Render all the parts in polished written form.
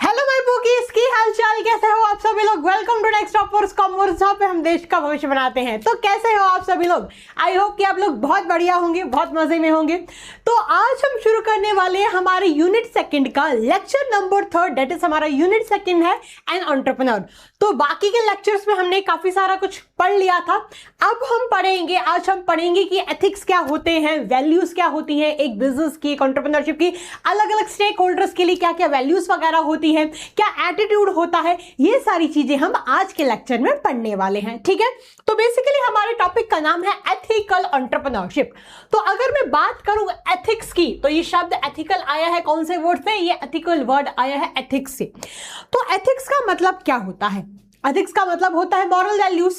Hello my bookies, की हाल चाल, कैसे हो आप सभी लोग। Welcome to next toppers commerce, जहाँ पे हम देश का भविष्य बनाते हैं। तो कैसे हो आप सभी लोग। आई होप कि आप लोग बहुत बढ़िया होंगे, बहुत मजे में होंगे। तो आज हम शुरू करने वाले हैं हमारे यूनिट सेकंड का लेक्चर नंबर 3, डेट इज हमारा यूनिट सेकंड है एन एंटरप्रेन्योर। तो बाकी के लेक्चर्स में हमने काफी सारा कुछ पढ़ लिया था। अब हम पढ़ेंगे, आज हम पढ़ेंगे कि एथिक्स क्या होते हैं, वैल्यूज क्या होती हैं, एक बिजनेस की, एक एंटरप्रेन्योरशिप की अलग अलग स्टेक होल्डर्स के लिए क्या क्या वैल्यूज वगैरह होती है, क्या एटीट्यूड होता है, ये सारी चीजें हम आज के लेक्चर में पढ़ने वाले हैं। ठीक है, तो बेसिकली हमारे टॉपिक का नाम है एथिकल एंटरप्रेन्योरशिप। तो अगर मैं बात करूं एथिक्स की, तो ये शब्द एथिकल आया है कौन से वर्ड से, ये एथिकल वर्ड आया है एथिक्स से। तो एथिक्स का मतलब क्या होता है। एथिक्स का मतलब होता है moral values.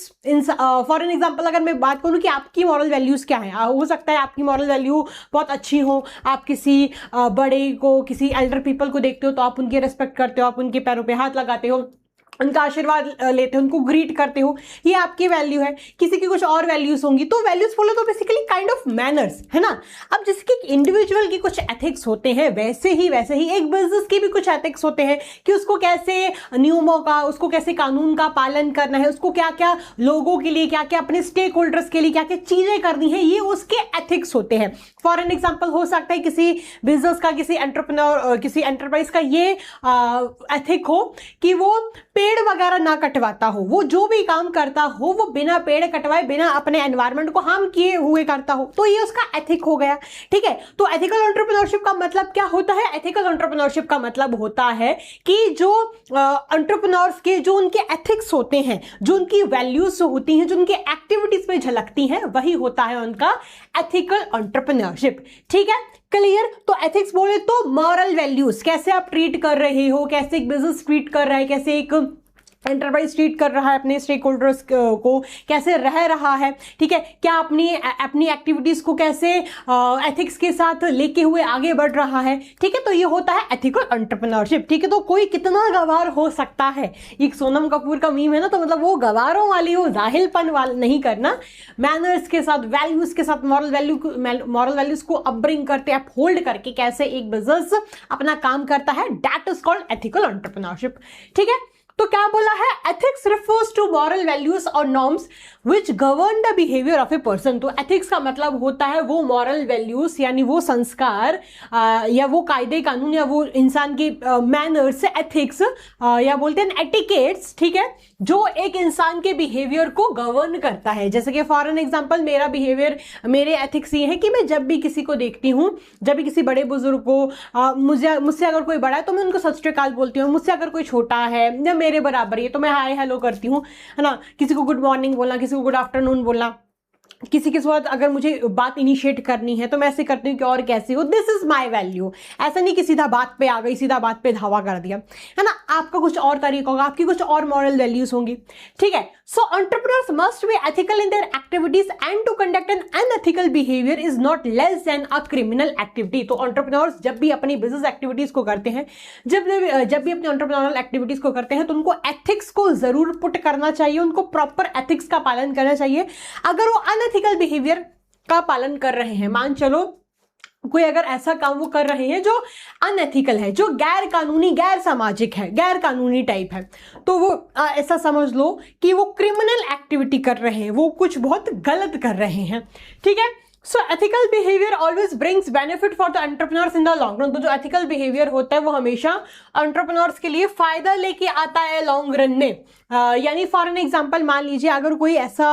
For an example अगर मैं बात करूं कि आपकी मॉरल वैल्यूज क्या है, हो सकता है आपकी मॉरल वैल्यू बहुत अच्छी हो, आप किसी बड़े को, किसी एल्डर पीपल को देखते हो तो आप उनकी रिस्पेक्ट करते हो, आप उनके पैरों पे हाथ लगाते हो, उनका आशीर्वाद लेते हो, उनको ग्रीट करते हो, ये आपकी वैल्यू है। किसी की कुछ और वैल्यूज होंगी, तो वैल्यूज बोलो तो बेसिकली काइंड ऑफ मैनर्स है ना। अब जिसके इंडिविजुअल की कुछ एथिक्स होते हैं, वैसे ही एक बिजनेस के भी कुछ एथिक्स होते हैं कि उसको कैसे नियमों का, उसको कैसे कानून का पालन करना है, उसको क्या क्या लोगों के लिए, क्या क्या अपने स्टेक होल्डर्स के लिए क्या क्या चीजें करनी है, ये उसके एथिक्स होते हैं। फॉर एन एग्जाम्पल हो सकता है किसी बिजनेस का, किसी एंटरप्रेन्योर, किसी एंटरप्राइज का ये एथिक हो कि वो पेड़ वगैरह ना कटवाता हो, वो जो भी काम करता हो वो बिना पेड़ कटवाए, बिना अपने एनवायरनमेंट को हार्म किए हुए करता हो, तो ये उसका एथिक हो गया। ठीक है, तो एथिकल एंटरप्रेन्योरशिप का मतलब क्या होता है। एथिकल एंटरप्रेन्योरशिप का मतलब होता है कि जो एंटरप्रेन्योर्स के जो उनके एथिक्स होते हैं, जो उनकी वैल्यूज होती हैं, जो उनकी एक्टिविटीज में झलकती हैं, वही होता है उनका एथिकल एंटरप्रेन्योरशिप। ठीक है, क्लियर। तो एथिक्स बोले तो मॉरल वैल्यूज, कैसे आप ट्रीट कर रहे हो, कैसे एक बिजनेस ट्रीट कर रहा है, कैसे एक एंटरप्राइज ट्रीट कर रहा है अपने स्टेक होल्डर्स को, कैसे रह रहा है। ठीक है, क्या अपनी एक्टिविटीज को कैसे एथिक्स के साथ लेके हुए आगे बढ़ रहा है। ठीक है, तो ये होता है एथिकल एंटरप्रेन्योरशिप। ठीक है, तो कोई कितना गवार हो सकता है, एक सोनम कपूर का मीम है ना, तो मतलब वो गवारों वाली, वो जाहिलपन वाली नहीं करना, मैनर्स के साथ, वैल्यूज के साथ, मॉरल वैल्यूज को अपब्रिंग करते, अपहोल्ड करके कैसे एक बिजनेस अपना काम करता है, that is called ethical entrepreneurship. ठीक है, तो क्या बोला है, ethics refers to moral values और norms which govern the behaviour of a person. तो एथिक्स का मतलब होता है वो मॉरल वैल्यूज, यानी वो संस्कार या वो कायदे कानून या वो इंसान के मैनर्स, एथिक्स या बोलते हैं एटिकेट्स, ठीक है, जो एक इंसान के बिहेवियर को गवर्न करता है। जैसे कि फॉर एन एग्जांपल मेरा बिहेवियर, मेरे एथिक्स ये है कि मैं जब भी किसी को देखती हूँ, जब भी किसी बड़े बुजुर्ग को, मुझसे अगर कोई बड़ा है तो मैं उनको सत श्री अकाल बोलती हूँ, मुझसे अगर कोई छोटा है या मेरे बराबर है तो मैं हाय हेलो करती हूँ, है ना। किसी को गुड मॉर्निंग बोलना, किसी को गुड आफ्टरनून बोलना, किसी के साथ अगर मुझे बात इनिशिएट करनी है तो मैं ऐसे करती हूँ कि और कैसे हो, दिस इज माय वैल्यू। ऐसा नहीं कि सीधा बात पे आ गई, सीधा बात पे धावा कर दिया, है ना। आपका कुछ और तरीका होगा, आपकी कुछ और मॉरल वैल्यूज होंगी। ठीक है, so entrepreneurs must be ethical in their activities and to conduct an unethical behaviour is not less than a criminal activity. तो एंटरप्रेन्योर्स जब भी अपनी बिजनेस एक्टिविटीज को करते हैं, जब भी अपनी एंटरप्रेन्योरल एक्टिविटीज को करते हैं, तो उनको एथिक्स को जरूर पुट करना चाहिए, उनको प्रॉपर एथिक्स का पालन करना चाहिए। अगर वो अनएथिकल बिहेवियर का पालन कर रहे हैं, मान चलो कोई अगर ऐसा काम वो कर रहे हैं जो अनएथिकल है, जो गैर कानूनी, गैर सामाजिक है, गैर कानूनी टाइप है, तो वो ऐसा समझ लो कि वो क्रिमिनल एक्टिविटी कर रहे हैं, वो कुछ बहुत गलत कर रहे हैं। ठीक है, so ethical behaviour always brings benefit for the entrepreneurs in the long run. तो जो एथिकल बिहेवियर होता है वो हमेशा एंटरप्रेन्योर्स के लिए फायदा लेके आता है लॉन्ग रन में। यानी फॉर एन एग्जांपल मान लीजिए अगर कोई ऐसा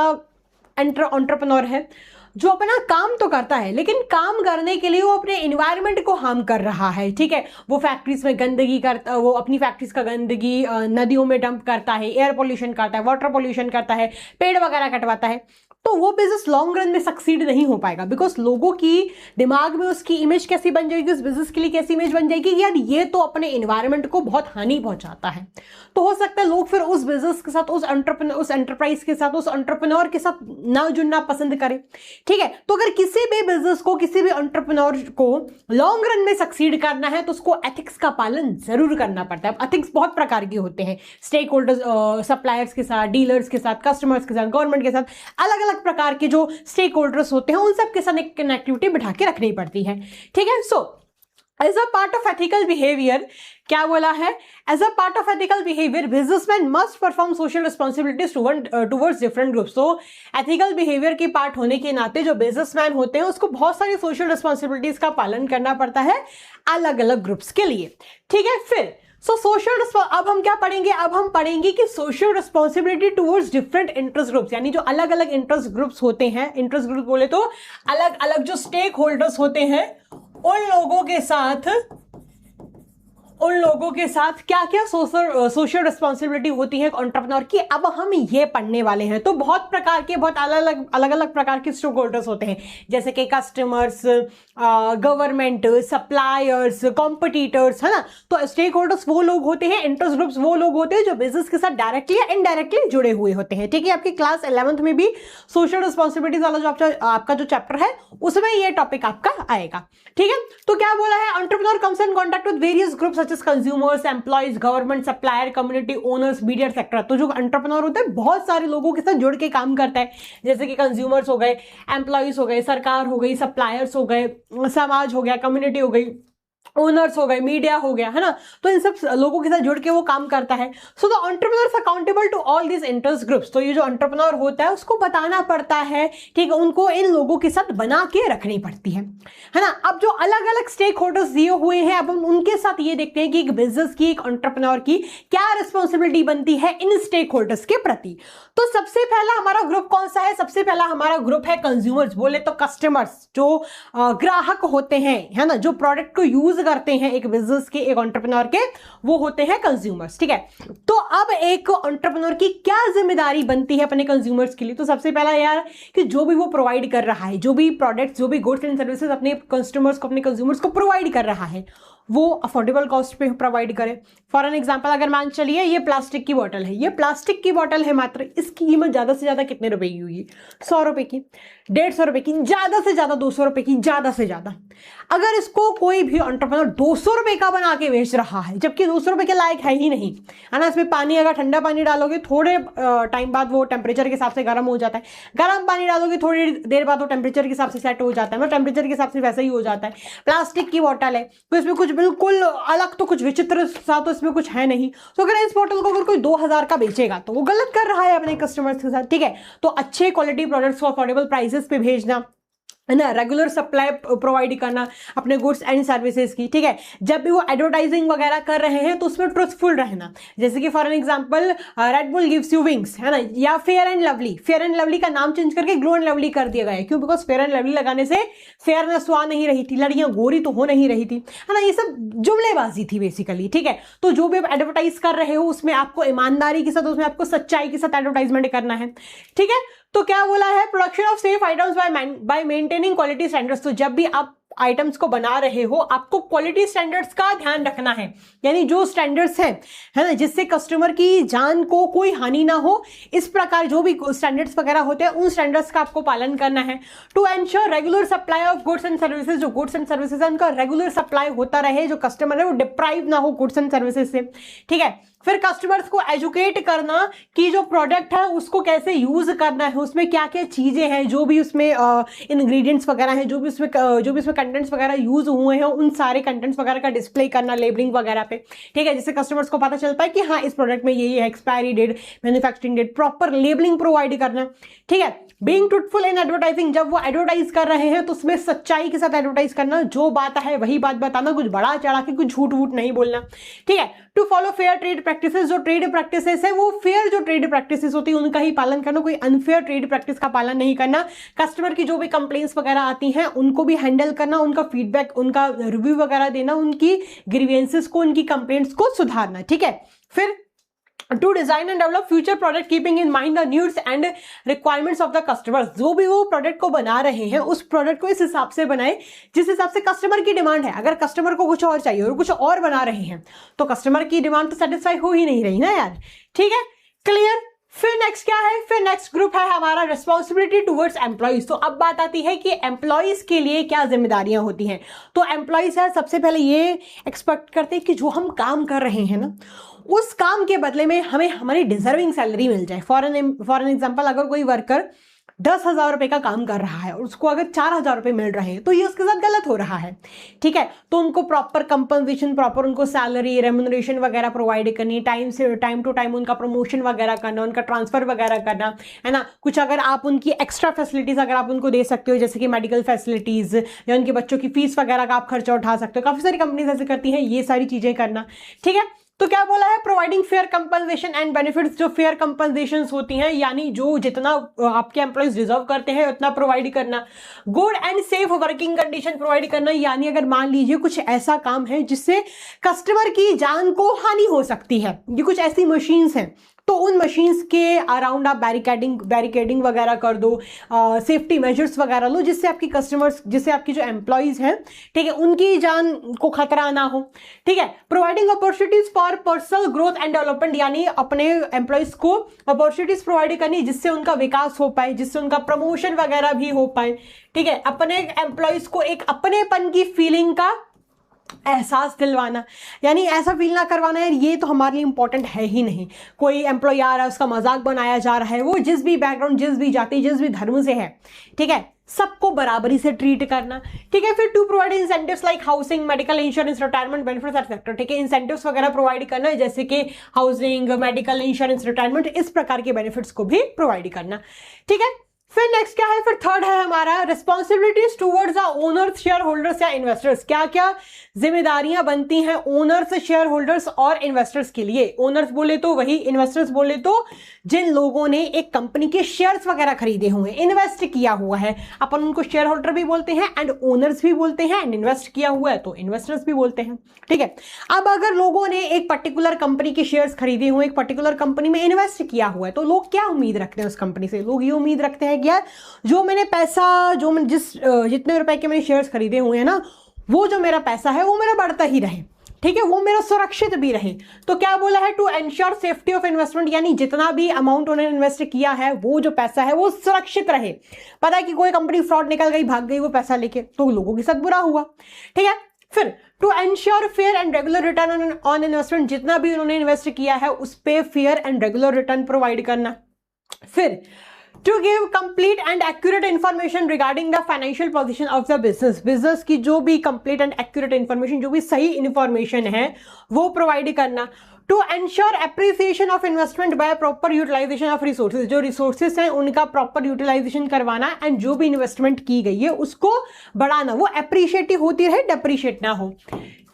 एंटरप्रेन्योर है जो अपना काम तो करता है, लेकिन काम करने के लिए वो अपने एनवायरनमेंट को हार्म कर रहा है। ठीक है, वो फैक्ट्रीज में गंदगी करता, वो अपनी फैक्ट्रीज का गंदगी नदियों में डंप करता है, एयर पोल्यूशन करता है, वाटर पोल्यूशन करता है, पेड़ वगैरह कटवाता है, तो वो बिजनेस लॉन्ग रन में सक्सीड नहीं हो पाएगा। बिकॉज लोगों की दिमाग में उसकी इमेज कैसी बन जाएगी, उस बिजनेस के लिए कैसी इमेज बन जाएगी, यार ये तो अपने एनवायरनमेंट को बहुत हानि पहुंचाता है। तो हो सकता है लोग फिर उस बिजनेस के साथ, उस एंटरप्राइज के साथ, उस एंटरप्रेन्योर के साथ ना जुड़ना पसंद करें। ठीक है, तो अगर किसी भी बिजनेस को, किसी भी एंटरप्रेन्योर को लॉन्ग रन में सक्सीड करना है तो उसको एथिक्स का पालन जरूर करना पड़ता है। एथिक्स बहुत प्रकार के होते हैं, स्टेक होल्डर्स, सप्लायर्स के साथ, डीलर्स के साथ, कस्टमर्स के साथ, गवर्नमेंट के साथ, अलग अलग प्रकार के जो स्टेक होल्डर्स होते हैं उन सब के साथ एक कनेक्टिविटी बिठा के रखनी पड़ती है। ठीक है, so as a part of ethical behaviour, क्या बोला है, as a part of ethical behaviour businessman must perform social responsibilities towards different groups. तो एथिकल बिहेवियर की पार्ट होने के नाते जो बिजनेसमैन होते हैं उसको बहुत सारी सोशल रिस्पॉन्सिबिलिटीज का पालन करना पड़ता है अलग अलग ग्रुप्स के लिए। ठीक है, फिर सोशल अब हम क्या पढ़ेंगे, अब हम पढ़ेंगे कि social responsibility towards different interest groups, यानी जो अलग अलग इंटरेस्ट ग्रुप्स होते हैं, इंटरेस्ट ग्रुप बोले तो अलग अलग जो स्टेक होल्डर्स होते हैं उन लोगों के साथ क्या क्या सोशल रिस्पॉन्सिबिलिटी होती है एंटरप्रेन्योर की, अब हम ये पढ़ने वाले हैं। तो बहुत प्रकार के, बहुत अलग अलग प्रकार के स्टेक होल्डर्स होते हैं, जैसे कि कस्टमर्स, गवर्नमेंट, सप्लायर्स, कॉम्पिटिटर्स, है ना। तो स्टेक होल्डर्स वो लोग होते हैं, इंटरेस्ट ग्रुप्स वो लोग होते हैं जो बिजनेस के साथ डायरेक्टली या इनडायरेक्टली जुड़े हुए होते हैं। ठीक है, आपकी क्लास 11th में भी सोशल रिस्पॉन्सिबिलिटीज वाला जो आपका जो चैप्टर है उसमें ये टॉपिक आपका आएगा। ठीक है, तो क्या बोला है, entrepreneur comes in contact with various groups such as consumers, employees, government, supplier, community owners, media etcetera. तो जो एंटरप्रेन्योर होता है बहुत सारे लोगों के साथ जुड़ के काम करता है, जैसे कि कंज्यूमर्स हो गए, एम्प्लॉइज हो गए, सरकार हो गई, सप्लायर्स हो गए, समाज हो गया, कम्युनिटी हो गई, ओनर्स हो गए, मीडिया हो गया, है ना। तो इन सब लोगों के साथ जुड़ के वो काम करता है। So the entrepreneurs accountable to all this interest groups. तो ये जो एंटरप्रेन्योर होता है उसको बताना पड़ता है, ठीक है, उनको इन लोगों के साथ बना के रखनी पड़ती है ना। अब जो अलग अलग स्टेक होल्डर्स दिए हुए हैं, अब हम उनके साथ ये देखते हैं कि एक बिजनेस की, एक एंटरप्रेन्योर की क्या रिस्पॉन्सिबिलिटी बनती है इन स्टेक होल्डर्स के प्रति। तो सबसे पहला हमारा ग्रुप कौन सा है, सबसे पहला हमारा ग्रुप है कंज्यूमर्स, बोले तो कस्टमर्स, जो ग्राहक होते हैं, है ना, जो प्रोडक्ट को यूज करते हैं एक बिजनेस के, एक एंटरप्रेन्योर के, वो होते हैं कंज्यूमर्स। ठीक है, तो अब एक एंटरप्रेन्योर की क्या जिम्मेदारी बनती है अपने कंज्यूमर्स के लिए। तो सबसे पहला यार कि जो भी वो प्रोवाइड कर रहा है, जो भी प्रोडक्ट्स, जो भी गुड्स एंड सर्विसेज अपने कस्टमर्स को, अपने कंज्यूमर्स को प्रोवाइड कर रहा है, वो अफोर्डेबल कॉस्ट पे प्रोवाइड करे। फॉर एन एग्जांपल, अगर मान चलिए ये प्लास्टिक की बोतल है, ये प्लास्टिक की बोतल है, मात्र इसकी कीमत ज्यादा से ज्यादा कितने रुपए की होगी, 100 रुपए की, 150 रुपए की, ज्यादा से ज्यादा 200 रुपए की, ज्यादा से ज्यादा। अगर इसको कोई भी एंटरप्रेन्योर 200 रुपए का बना के बेच रहा है, जबकि 200 रुपए के लायक है ही नहीं, है ना। इसमें पानी, अगर ठंडा पानी डालोगे थोड़े टाइम बाद वो टेम्परेचर के हिसाब से गर्म हो जाता है, गर्म पानी डालोगे थोड़ी देर बाद वो टेम्परेचर के हिसाब से सेट हो जाता है, मतलब टेम्परेचर के हिसाब से वैसे ही हो जाता है। प्लास्टिक की बोतल है तो इसमें कुछ बिल्कुल अलग, तो कुछ विचित्र सा तो इसमें कुछ है नहीं। तो अगर इस बोतल को अगर कोई 2000 का बेचेगा तो वो गलत कर रहा है अपने कस्टमर्स के साथ। ठीक है, तो अच्छे क्वालिटी प्रोडक्ट्स को अफोर्डेबल प्राइसेस पे भेजना, है ना, रेगुलर सप्लाई प्रोवाइड करना अपने गुड्स एंड सर्विसेज की। ठीक है, जब भी वो एडवर्टाइजिंग वगैरह कर रहे हैं तो उसमें ट्रुथफुल रहना, जैसे कि for an example red bull gives you wings, है ना, या fair and lovely, fair and lovely का नाम चेंज करके ग्लो एंड लवली कर दिया गया है। क्यों? बिकॉज फेयर एंड लवली लगाने से फेयरनेस तो आ नहीं रही थी, लड़कियां गोरी तो हो नहीं रही थी, है ना, ये सब जुमलेबाजी थी बेसिकली। ठीक है, तो जो भी आप एडवर्टाइज कर रहे हो उसमें आपको ईमानदारी के साथ, उसमें आपको सच्चाई के साथ एडवर्टाइजमेंट करना है। ठीक है, तो क्या बोला है, production of safe items bye maintaining quality standards. तो जब भी आप आइटम्स को बना रहे हो आपको क्वालिटी स्टैंडर्ड्स का ध्यान रखना है, यानी जो स्टैंडर्ड्स हैं, है ना, जिससे कस्टमर की जान को कोई हानि ना हो, इस प्रकार जो भी स्टैंडर्ड्स वगैरह होते हैं उन स्टैंडर्ड्स का आपको पालन करना है। To ensure regular supply of goods and services, जो गुड्स एंड सर्विसेज है उनका रेगुलर सप्लाई होता रहे, जो कस्टमर है वो डिप्राइव ना हो गुड्स एंड सर्विसेज से। ठीक है, फिर कस्टमर्स को एजुकेट करना कि जो प्रोडक्ट है उसको कैसे यूज करना है, उसमें क्या क्या चीजें हैं, जो भी उसमें इंग्रेडिएंट्स वगैरह हैं, जो भी उसमें कंटेंट्स वगैरह यूज हुए हैं, उन सारे कंटेंट्स वगैरह का डिस्प्ले करना लेबलिंग वगैरह पे। ठीक है, जिससे कस्टमर्स को पता चल पाए कि हाँ इस प्रोडक्ट में ये है, expiry date, manufacturing date, proper labelling provide करना। ठीक है, बीइंग ट्रूथफुल इन एडवर्टाइजिंग, जब वो एडवर्टाइज कर रहे हैं तो उसमें सच्चाई के साथ एडवर्टाइज करना, जो बात है वही बात बताना, कुछ बड़ा चढ़ा के कुछ झूठ वूठ नहीं बोलना। ठीक है, to follow fair trade practices, जो ट्रेड प्रैक्टिसेस है वो फेयर जो ट्रेड प्रैक्टिसेस होती है उनका ही पालन करना, कोई अनफेयर ट्रेड प्रैक्टिस का पालन नहीं करना। कस्टमर की जो भी कंप्लेंट्स वगैरह आती हैं उनको भी हैंडल करना, उनका फीडबैक, उनका रिव्यू वगैरह देना, उनकी ग्रीवेंसेस को, उनकी कंप्लेंट्स को सुधारना। ठीक है, फिर to design and develop future product keeping in mind the needs and requirements of the customers, जो भी वो प्रोडक्ट को बना रहे हैं उस प्रोडक्ट को इस हिसाब से बनाए जिस हिसाब से कस्टमर की डिमांड है। अगर कस्टमर को कुछ और चाहिए और कुछ और बना रहे हैं तो कस्टमर की डिमांड तो सेटिस्फाई हो ही नहीं रही ना यार। ठीक है, क्लियर। फिर नेक्स्ट क्या है, फिर नेक्स्ट ग्रुप है हमारा रिस्पॉन्सिबिलिटी टुवर्ड्स एम्प्लॉइज। तो अब बात आती है कि एम्प्लॉइज के लिए क्या जिम्मेदारियां होती हैं। तो एम्प्लॉइज है सबसे पहले ये एक्सपेक्ट करते हैं कि जो हम काम कर रहे हैं ना उस काम के बदले में हमें हमारी डिजर्विंग सैलरी मिल जाए। फॉर एन एग्जाम्पल, अगर कोई वर्कर 10,000 रुपए का काम कर रहा है और उसको अगर 4,000 रुपए मिल रहे हैं तो ये उसके साथ गलत हो रहा है। ठीक है, तो उनको प्रॉपर कंपनसेशन, प्रॉपर उनको सैलरी, रेम्यूनरेशन वगैरह प्रोवाइड करनी, टाइम टू टाइम उनका प्रमोशन वगैरह करना, उनका ट्रांसफर वगैरह करना, है ना। कुछ अगर आप उनकी एक्स्ट्रा फैसिलिटीज अगर आप उनको दे सकते हो, जैसे कि मेडिकल फैसिलिटीज या उनके बच्चों की फीस वगैरह का आप खर्चा उठा सकते हो, काफी सारी कंपनीज ऐसे करती हैं, ये सारी चीजें करना। ठीक है, तो क्या बोला है, providing fair compensation and benefits. जो फेयर कंपनसेशन होती हैं, यानी जो जितना आपके एम्प्लॉइज डिजर्व करते हैं उतना प्रोवाइड करना। Good and safe working condition provide करना, यानी अगर मान लीजिए कुछ ऐसा काम है जिससे कस्टमर की जान को हानि हो सकती है, ये कुछ ऐसी मशीन्स हैं, तो उन मशीन्स के अराउंड आप बैरिकेडिंग वगैरह कर दो, सेफ्टी मेजर्स वगैरह लो, जिससे आपकी कस्टमर्स, जिससे आपकी जो एम्प्लॉइज हैं, ठीक है, उनकी जान को खतरा ना हो। ठीक है, providing opportunities for personal growth and development, यानी अपने एम्प्लॉइज को अपॉर्चुनिटीज प्रोवाइड करनी जिससे उनका विकास हो पाए, जिससे उनका प्रमोशन वगैरह भी हो पाए। ठीक है, अपने एम्प्लॉइज को एक अपनेपन की फीलिंग का एहसास दिलवाना, यानी ऐसा फील ना करवाना यार ये तो हमारे लिए इंपॉर्टेंट है ही नहीं, कोई एम्प्लॉय आ रहा है उसका मजाक बनाया जा रहा है, वो जिस भी बैकग्राउंड, जिस भी जाति, जिस भी धर्म से है, ठीक है, सबको बराबरी से ट्रीट करना। ठीक है, फिर to provide incentives like housing, medical insurance, retirement benefits etcetera. ठीक है, इंसेंटिव्स वगैरह प्रोवाइड करना, जैसे कि हाउसिंग, मेडिकल इंश्योरेंस, रिटायरमेंट, इस प्रकार के बेनिफिट्स को भी प्रोवाइड करना। ठीक है, फिर नेक्स्ट क्या है, फिर थर्ड है हमारा responsibilities towards the owners, share holders या इन्वेस्टर्स। क्या क्या जिम्मेदारियां बनती हैं ओनर्स, शेयर होल्डर्स और इन्वेस्टर्स के लिए। ओनर्स बोले तो वही, इन्वेस्टर्स बोले तो जिन लोगों ने एक कंपनी के शेयर्स वगैरह खरीदे हुए, इन्वेस्ट किया हुआ है, अपन उनको शेयर होल्डर भी बोलते हैं एंड ओनर्स भी बोलते हैं, एंड इन्वेस्ट किया हुआ है तो इन्वेस्टर्स भी बोलते हैं। ठीक है, अब अगर लोगों ने एक पर्टिकुलर कंपनी के शेयर्स खरीदे हुए, एक पर्टिकुलर कंपनी में इन्वेस्ट किया हुआ है, तो लोग क्या उम्मीद रखते हैं उस कंपनी से, लोग ये उम्मीद रखते हैं कि यार जो मैंने पैसा, जो मैंने जितने रुपए के मैंने शेयर्स खरीदे हुए हैं ना, वो जो मेरा पैसा है वो मेरा बढ़ता ही रहे। ठीक है, वो मेरा सुरक्षित भी रहे। तो क्या बोला है, to ensure safety of investment, यानी जितना भी अमाउंट उन्होंने इन्वेस्ट किया है, वो जो पैसा है वो सुरक्षित रहे। पता है कि कोई कंपनी फ्रॉड निकल गई, भाग गई वो पैसा लेके, तो लोगों के साथ बुरा हुआ। ठीक है, फिर to ensure fair and regular return on investment, जितना भी उन्होंने इन्वेस्ट किया है उस पर fair and regular return provide करना। फिर to give complete and accurate information regarding the financial position of the business की जो भी complete and accurate information, जो भी सही information है वो provide करना। to ensure appreciation of investment by proper utilization of resources, जो resources हैं उनका proper utilization करवाना, and जो भी investment की गई है उसको बढ़ाना, वो appreciate होती रहे, depreciate ना हो।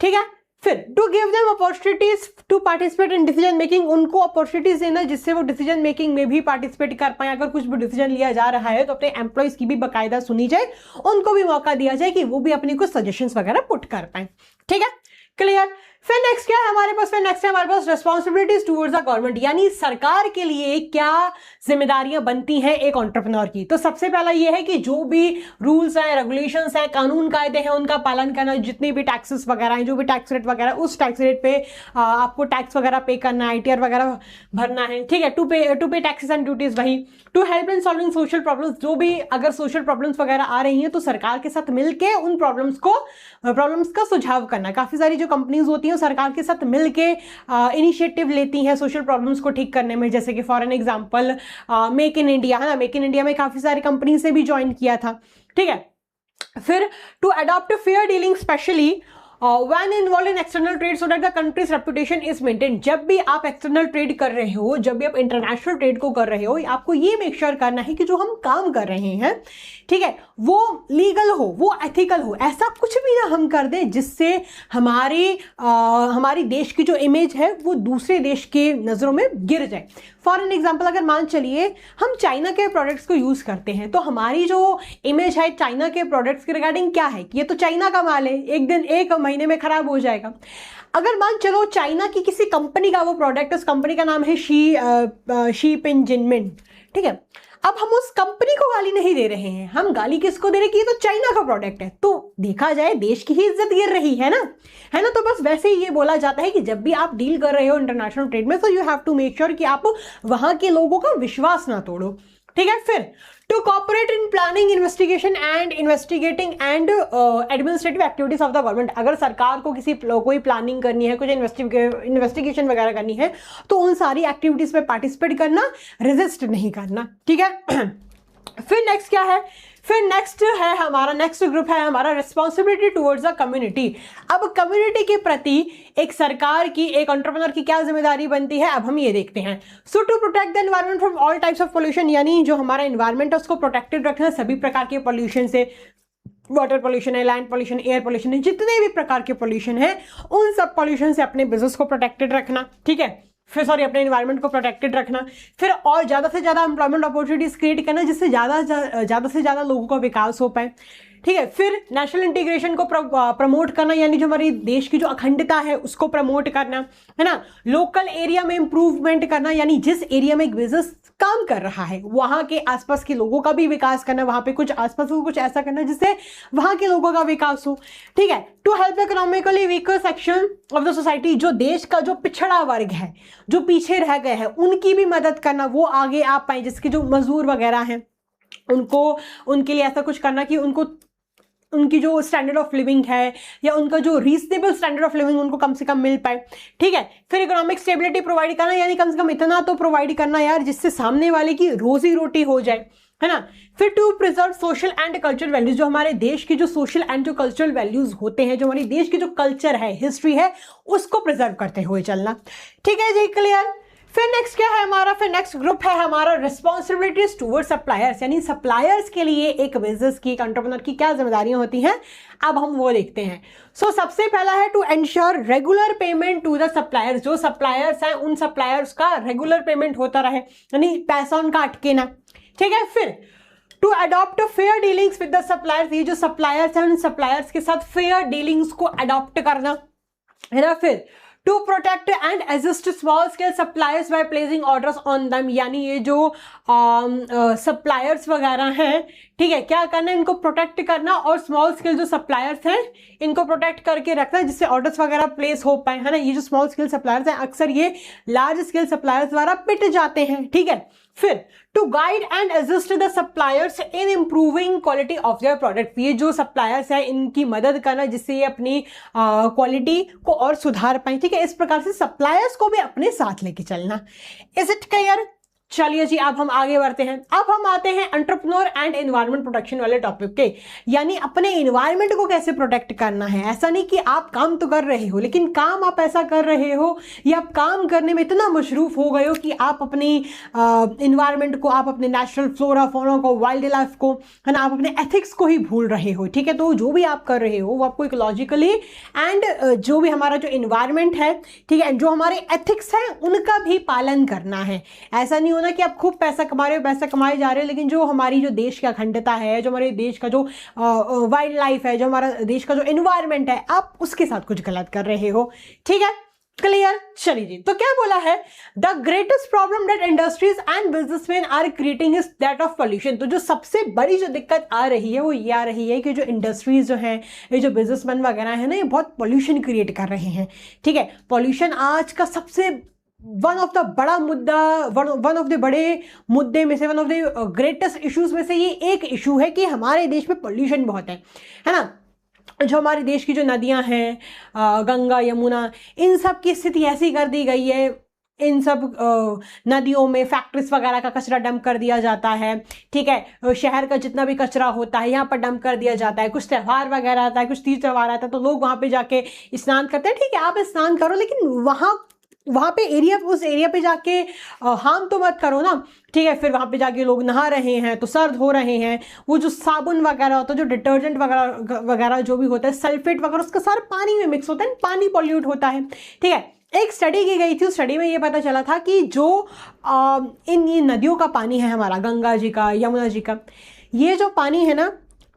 ठीक है, फिर to give them opportunities to participate in decision making, उनको अपॉर्चुनिटीज देना जिससे वो डिसीजन मेकिंग में भी पार्टिसिपेट कर पाए। अगर कुछ भी डिसीजन लिया जा रहा है तो अपने एम्प्लॉइज की भी बाकायदा सुनी जाए, उनको भी मौका दिया जाए कि वो भी अपने कुछ सजेशंस वगैरह पुट कर पाए। ठीक है, क्लियर। फिर नेक्स्ट क्या है हमारे पास, फिर नेक्स्ट है हमारे पास रिस्पॉन्सिबिलिटीज टुवर्ड्स द गवर्नमेंट, यानी सरकार के लिए क्या जिम्मेदारियां बनती हैं एक एंटरप्रेन्योर की। तो सबसे पहला ये है कि जो भी रूल्स हैं, रेगुलेशंस हैं, कानून कायदे हैं, उनका पालन करना। जितने भी टैक्सेस वगैरह हैं, जो भी टैक्स रेट वगैरह, उस टैक्स रेट पे आपको टैक्स वगैरह पे करना है, ITR वगैरह भरना है। ठीक है, to pay taxes and duties. वही to help in solving social problems, जो भी अगर सोशल प्रॉब्लम्स वगैरह आ रही हैं तो सरकार के साथ मिलकर उन प्रॉब्लम्स का सुझाव करना। काफी सारी जो कंपनीज होती हैं सरकार के साथ मिलके इनिशिएटिव लेती हैं सोशल प्रॉब्लम्स को ठीक करने में, जैसे कि for an example make in India है ना, मेक इन इंडिया में काफी सारी कंपनी से भी ज्वाइन किया था। ठीक है, फिर to adopt fair dealing specially when involved in external trade so that the country's reputation is maintained। जब भी आप एक्सटर्नल ट्रेड कर रहे हो, जब भी आप इंटरनेशनल ट्रेड को कर रहे हो, आपको ये मेक श्योर करना है कि जो हम काम कर रहे हैं, ठीक है, वो लीगल हो, वो एथिकल हो। ऐसा कुछ भी ना हम कर दें जिससे हमारी देश की जो इमेज है वो दूसरे देश के नजरों में गिर जाए। फॉर एन एग्जाम्पल, अगर मान चलिए हम चाइना के प्रोडक्ट्स को यूज करते हैं, तो हमारी जो इमेज है चाइना के प्रोडक्ट्स के रिगार्डिंग क्या है कि ये तो चाइना का माल है, एक महीने में खराब हो जाएगा। अगर मान चलो चाइना की किसी कंपनी का वो प्रोडक्ट, उस कंपनी का नाम है शी पिनजिनमिन, ठीक है, अब हम उस कंपनी को गाली नहीं दे रहे हैं, हम गाली किसको दे रहे हैं कि ये तो चाइना का प्रोडक्ट है, तो देखा जाए देश की ही इज्जत गिर रही है ना, तो बस वैसे ही ये बोला जाता है कि जब भी आप डील कर रहे हो इंटरनेशनल ट्रेड में, तो you have to make sure कि आप वहां के लोगों का विश्वास ना तोड़ो। ठीक है, फिर to cooperate in planning, investigation and investigating and administrative activities of the government. अगर सरकार को कोई प्लानिंग करनी है, कुछ इन्वेस्टिगेशन वगैरह करनी है, तो उन सारी एक्टिविटीज में पार्टिसिपेट करना, रेजिस्ट नहीं करना। ठीक है, फिर नेक्स्ट क्या है, फिर नेक्स्ट है हमारा, नेक्स्ट ग्रुप है हमारा रिस्पॉन्सिबिलिटी टुवर्ड्स द कम्युनिटी। अब कम्युनिटी के प्रति एक सरकार की, एक एंटरप्रेन्योर की क्या जिम्मेदारी बनती है, अब हम ये देखते हैं। So to protect the environment from all types of pollution, यानी जो हमारा एनवायरमेंट है उसको प्रोटेक्टेड रखना सभी प्रकार के पोल्यूशन से, वाटर पोल्यूशन है, लैंड पोल्यूशन, एयर पोल्यूशन है, जितने भी प्रकार के पोल्यूशन है उन सब पोल्यूशन से अपने बिजनेस को प्रोटेक्टेड रखना, ठीक है। फिर सॉरी, अपने एनवायरनमेंट को प्रोटेक्टेड रखना। फिर और ज़्यादा से ज़्यादा एम्प्लॉयमेंट अपॉर्चुनिटीज क्रिएट करना, जिससे ज़्यादा से ज़्यादा लोगों का विकास हो पाए, ठीक है। फिर नेशनल इंटीग्रेशन को प्रमोट करना, यानी जो हमारी देश की जो अखंडता है उसको प्रमोट करना, है ना। लोकल एरिया में इंप्रूवमेंट करना, यानी जिस एरिया में एक बिजनेस काम कर रहा है वहां के आसपास के लोगों का भी विकास करना, वहां पे कुछ आसपास को कुछ ऐसा करना जिससे वहां के लोगों का विकास हो, ठीक है। To help economically weaker section of the society, जो देश का जो पिछड़ा वर्ग है, जो पीछे रह गए हैं, उनकी भी मदद करना, वो आगे आ पाए, जिसके जो मजदूर वगैरह हैं उनको, उनके लिए ऐसा कुछ करना कि उनको, उनकी जो स्टैंडर्ड ऑफ लिविंग है या उनका जो रीजनेबल स्टैंडर्ड ऑफ लिविंग उनको कम से कम मिल पाए, ठीक है। फिर इकोनॉमिक स्टेबिलिटी प्रोवाइड करना, यानी कम से कम इतना तो प्रोवाइड करना यार जिससे सामने वाले की रोजी रोटी हो जाए, है ना। फिर to preserve social and cultural values, जो हमारे देश की जो सोशल एंड जो कल्चरल वैल्यूज होते हैं, जो हमारे देश की जो कल्चर है, हिस्ट्री है, उसको प्रिजर्व करते हुए चलना, ठीक है जी, क्लियर। फिर नेक्स्ट क्या है हमारा, फिर नेक्स्ट ग्रुप है हमारा रिस्पॉन्सिबिलिटीज टूवर्ड सप्लायर्स, यानी सप्लायर्स के लिए एक बिजनेस की, एक एंटरप्रेन्योर की क्या जिम्मेदारियां होती हैं, अब हम वो देखते हैं। सो सबसे पहला है to ensure regular payment to the suppliers, जो सप्लायर्स हैं उन सप्लायर्स का रेगुलर पेमेंट होता रहे, यानी पैसा उनका अटके ना, ठीक है। फिर to adopt fair dealings with the suppliers, ये जो सप्लायर्स हैं उन सप्लायर्स के साथ फेयर डीलिंग्स को अडॉप्ट करना, है ना। फिर to protect and assist small scale suppliers by placing orders on them, यानी ये जो सप्लायर्स वगैरह हैं, ठीक है, क्या करना है, इनको प्रोटेक्ट करना और स्मॉल स्केल जो सप्लायर्स हैं इनको प्रोटेक्ट करके रखना जिससे ऑर्डर्स वगैरह प्लेस हो पाए, है ना। ये जो स्मॉल स्केल सप्लायर्स हैं अक्सर ये लार्ज स्केल सप्लायर्स द्वारा पिट जाते हैं, ठीक है। फिर to guide and assist the suppliers in improving quality of their product, ये जो सप्लायर्स हैं इनकी मदद करना जिससे ये अपनी क्वालिटी को और सुधार पाए, ठीक है। इस प्रकार से सप्लायर्स को भी अपने साथ लेके चलना। Is it clear? चलिए जी, अब हम आगे बढ़ते हैं। अब हम आते हैं एंटरप्रेन्योर एंड एनवायरनमेंट प्रोटेक्शन वाले टॉपिक के, यानी अपने एनवायरनमेंट को कैसे प्रोटेक्ट करना है। ऐसा नहीं कि आप काम तो कर रहे हो, लेकिन काम आप ऐसा कर रहे हो या आप काम करने में इतना मशरूफ हो गए हो कि आप अपनी एनवायरनमेंट को, आप अपने नेचुरल फ्लोरा फौना को, वाइल्ड लाइफ को, है ना, आप अपने एथिक्स को ही भूल रहे हो, ठीक है। तो जो भी आप कर रहे हो वो आपको इकोलॉजिकली एंड जो भी हमारा जो एनवायरनमेंट है, ठीक है, जो हमारे एथिक्स हैं उनका भी पालन करना है। ऐसा नहीं होना कि आप खूब पैसा कमा रहे हो, पैसा कमाए जा रहे हो, लेकिन जो हमारी जो देश की अखंडता है, जो हमारे देश का जो वाइल्ड लाइफ है, जो हमारा देश का जो एनवायरनमेंट है, आप उसके साथ कुछ गलत कर रहे हो, ठीक है, क्लियर। चलिए जी, तो क्या बोला है, the greatest problem that industries and businessman are creating is that of pollution. तो जो सबसे बड़ी जो दिक्कत आ रही है वो ये आ रही है कि जो इंडस्ट्रीज जो हैं, ये जो बिजनेसमैन वगैरह है ना, ये बहुत पोल्यूशन क्रिएट कर रहे हैं, ठीक है। पोल्यूशन आज का सबसे वन ऑफ द बड़ा मुद्दा, वन ऑफ द बड़े मुद्दे में से, one of the greatest issues में से ये एक इशू है कि हमारे देश में पोल्यूशन बहुत है ना। जो हमारे देश की जो नदियां हैं, गंगा, यमुना, इन सब की स्थिति ऐसी कर दी गई है, इन सब नदियों में फैक्ट्रीज वगैरह का कचरा डंप कर दिया जाता है, ठीक है। शहर का जितना भी कचरा होता है यहाँ पर डंप कर दिया जाता है। कुछ त्यौहार वगैरह आता है, कुछ तीज त्यौहार आता है तो लोग वहाँ पे जाके स्नान करते हैं, ठीक है, आप स्नान करो, लेकिन वहाँ पे एरिया, उस एरिया पे जाके हार्म तो मत करो ना, ठीक है। फिर वहाँ पे जाके लोग नहा रहे हैं तो सर्द हो रहे हैं, वो जो साबुन वगैरह होता है, जो डिटर्जेंट वगैरह जो भी होता है, सल्फेट वगैरह, उसका सारा पानी में मिक्स होता है, पानी पॉल्यूट होता है, ठीक है। एक स्टडी की गई थी, उस स्टडी में ये पता चला था कि जो ये नदियों का पानी है हमारा, गंगा जी का, यमुना जी का, ये जो पानी है ना,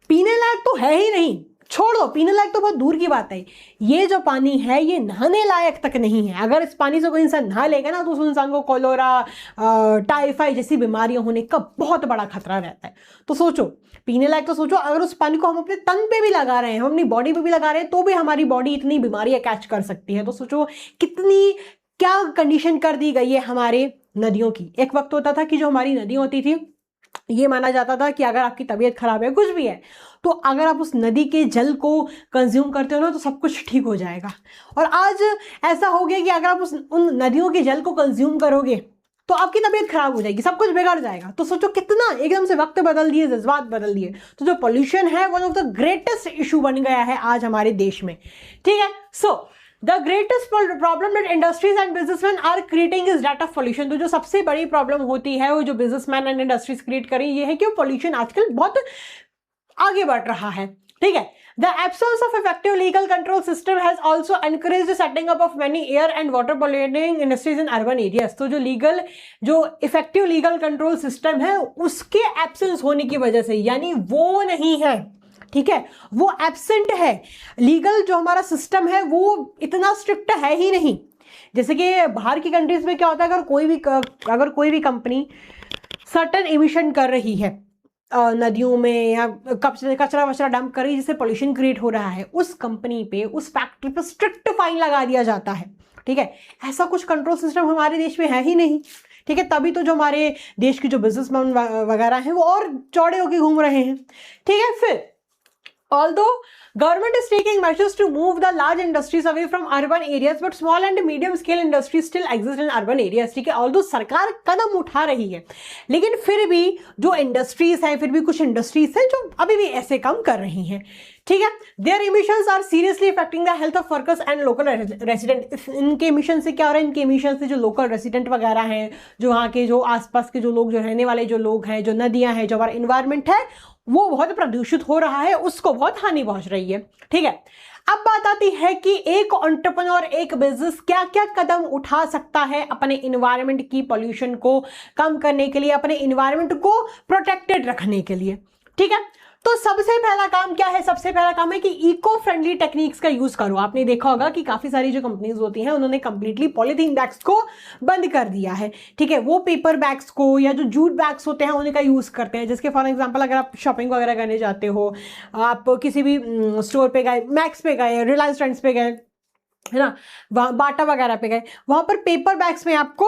पीने लायक तो है ही नहीं, छोड़ो, पीने लायक तो बहुत दूर की बात है। ये जो पानी है ये नहाने लायक तक नहीं है। अगर इस पानी से कोई इंसान नहा लेगा ना तो उस इंसान को कोलेरा, टाइफाइड जैसी बीमारियां होने का बहुत बड़ा खतरा रहता है। तो सोचो, पीने लायक तो सोचो, अगर उस पानी को हम अपने तन पे भी लगा रहे हैं, हम अपनी बॉडी पे भी लगा रहे हैं, तो भी हमारी बॉडी इतनी बीमारियां कैच कर सकती है। तो सोचो कितनी क्या कंडीशन कर दी गई है हमारे नदियों की। एक वक्त होता था कि जो हमारी नदी होती थी, ये माना जाता था कि अगर आपकी तबीयत खराब है, कुछ भी है, तो अगर आप उस नदी के जल को कंज्यूम करते हो ना तो सब कुछ ठीक हो जाएगा। और आज ऐसा हो गया कि अगर आप उन नदियों के जल को कंज्यूम करोगे तो आपकी तबीयत खराब हो जाएगी, सब कुछ बिगड़ जाएगा। तो सोचो कितना एकदम से वक्त बदल दिए, जज्बात बदल दिए। तो जो पोल्यूशन है one of the greatest issue बन गया है आज हमारे देश में, ठीक है। So the greatest problem that industries and businessman are creating is that of pollution. तो जो सबसे बड़ी प्रॉब्लम होती है वो जो बिजनेसमैन एंड इंडस्ट्रीज क्रिएट करें ये है कि पोल्यूशन आजकल बहुत आगे बढ़ रहा है, ठीक है। The absence of effective legal control system has also encouraged the setting up of many air and water polluting industries in urban areas। तो जो effective legal control system है उसके absence होने की वजह से, यानी वो नहीं है, ठीक है, वो एब्सेंट है। लीगल जो हमारा सिस्टम है वो इतना स्ट्रिक्ट है ही नहीं। जैसे कि बाहर की कंट्रीज में क्या होता है, अगर कोई भी कंपनी सर्टेन इमिशन कर रही है नदियों में या कचरा वचरा डंप कर रही है जिससे पोल्यूशन क्रिएट हो रहा है, उस कंपनी पे, उस फैक्ट्री पे स्ट्रिक्ट फाइन लगा दिया जाता है, ठीक है। ऐसा कुछ कंट्रोल सिस्टम हमारे देश में है ही नहीं, ठीक है। तभी तो जो हमारे देश की जो बिजनेसमैन वगैरह हैं वो और चौड़े होकर घूम रहे हैं, ठीक है। फिर although government is taking measures to move the large industries away from urban areas, but small and medium scale industries still exist in urban areas, ठीक है। although सरकार कदम उठा रही है, लेकिन फिर भी जो इंडस्ट्रीज हैं, फिर भी कुछ इंडस्ट्रीज हैं जो अभी भी ऐसे काम कर रही हैं, ठीक है। Their emissions are seriously affecting the health of workers and local resident. इनके इमिशन से क्या हो रहा है, इनके इमिशन से जो लोकल रेसिडेंट वगैरह हैं, जो वहाँ के जो आसपास के जो लोग, जो रहने वाले जो लोग हैं, जो नदियां हैं, जो हमारा इन्वायरमेंट है वो बहुत प्रदूषित हो रहा है, उसको बहुत हानि पहुंच रही है, ठीक है। अब बात आती है कि एक एंटरप्रेन्योर, एक बिजनेस क्या क्या कदम उठा सकता है अपने इन्वायरमेंट की पोल्यूशन को कम करने के लिए, अपने इन्वायरमेंट को प्रोटेक्टेड रखने के लिए, ठीक है। तो सबसे पहला काम क्या है, सबसे पहला काम है कि इको फ्रेंडली टेक्निक्स का यूज करो। आपने देखा होगा कि काफी सारी जो कंपनीज होती हैं उन्होंने कंप्लीटली पॉलीथीन बैग्स को बंद कर दिया है, ठीक है। वो पेपर बैग्स को या जो जूट बैग्स होते हैं उनका यूज करते हैं। जिसके फॉर एग्जांपल अगर आप शॉपिंग वगैरह करने जाते हो, आप किसी भी स्टोर पे गए, मैक्स पे गए, रिलायंस ट्रेंड्स पे गए, है ना, वहाँ बाटा वगैरह पे गए, वहां पर पेपर बैग्स में आपको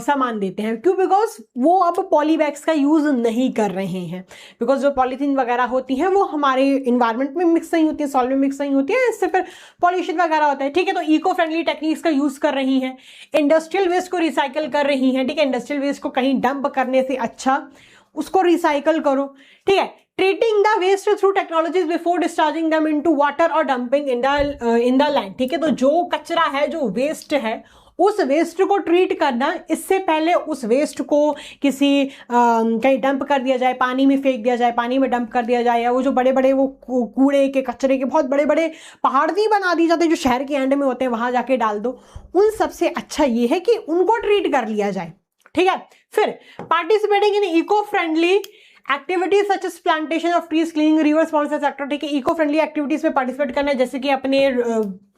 सामान देते हैं। क्यों? बिकॉज वो अब पॉली बैग्स का यूज नहीं कर रहे हैं, बिकॉज जो पॉलीथीन वगैरह होती हैं वो हमारे इन्वायरमेंट में मिक्स नहीं होती है, सॉइल में मिक्स नहीं होती है, इससे फिर पॉल्यूशन वगैरह होता है, ठीक है। तो इको फ्रेंडली टेक्निक्स का यूज कर रही हैं, इंडस्ट्रियल वेस्ट को रिसाइकल कर रही हैं, ठीक है। इंडस्ट्रियल वेस्ट को कहीं डंप करने से अच्छा उसको रिसाइकल करो, ठीक है। Treating the waste through technologies before discharging them into water और डंपिंग इन द लैंड, ठीक है। तो जो कचरा है, जो वेस्ट है, उस वेस्ट को ट्रीट करना, इससे पहले उस वेस्ट को किसी कहीं डंप कर दिया जाए, पानी में फेंक दिया जाए, पानी में डंप कर दिया जाए, या वो जो बड़े बड़े वो कूड़े के, कचरे के बहुत बड़े बड़े पहाड़ नहीं बना दिए जाते जो शहर के एंड में होते हैं, वहां जाके डाल दो। उन सबसे अच्छा ये है कि उनको ट्रीट कर लिया जाए, ठीक है। फिर participating in eco friendly activities such as plantation of trees, cleaning rivers, forest sector, ठीक है। इको फ्रेंडली एक्टिविटीज में पार्टिसिपेट करना है, जैसे कि अपने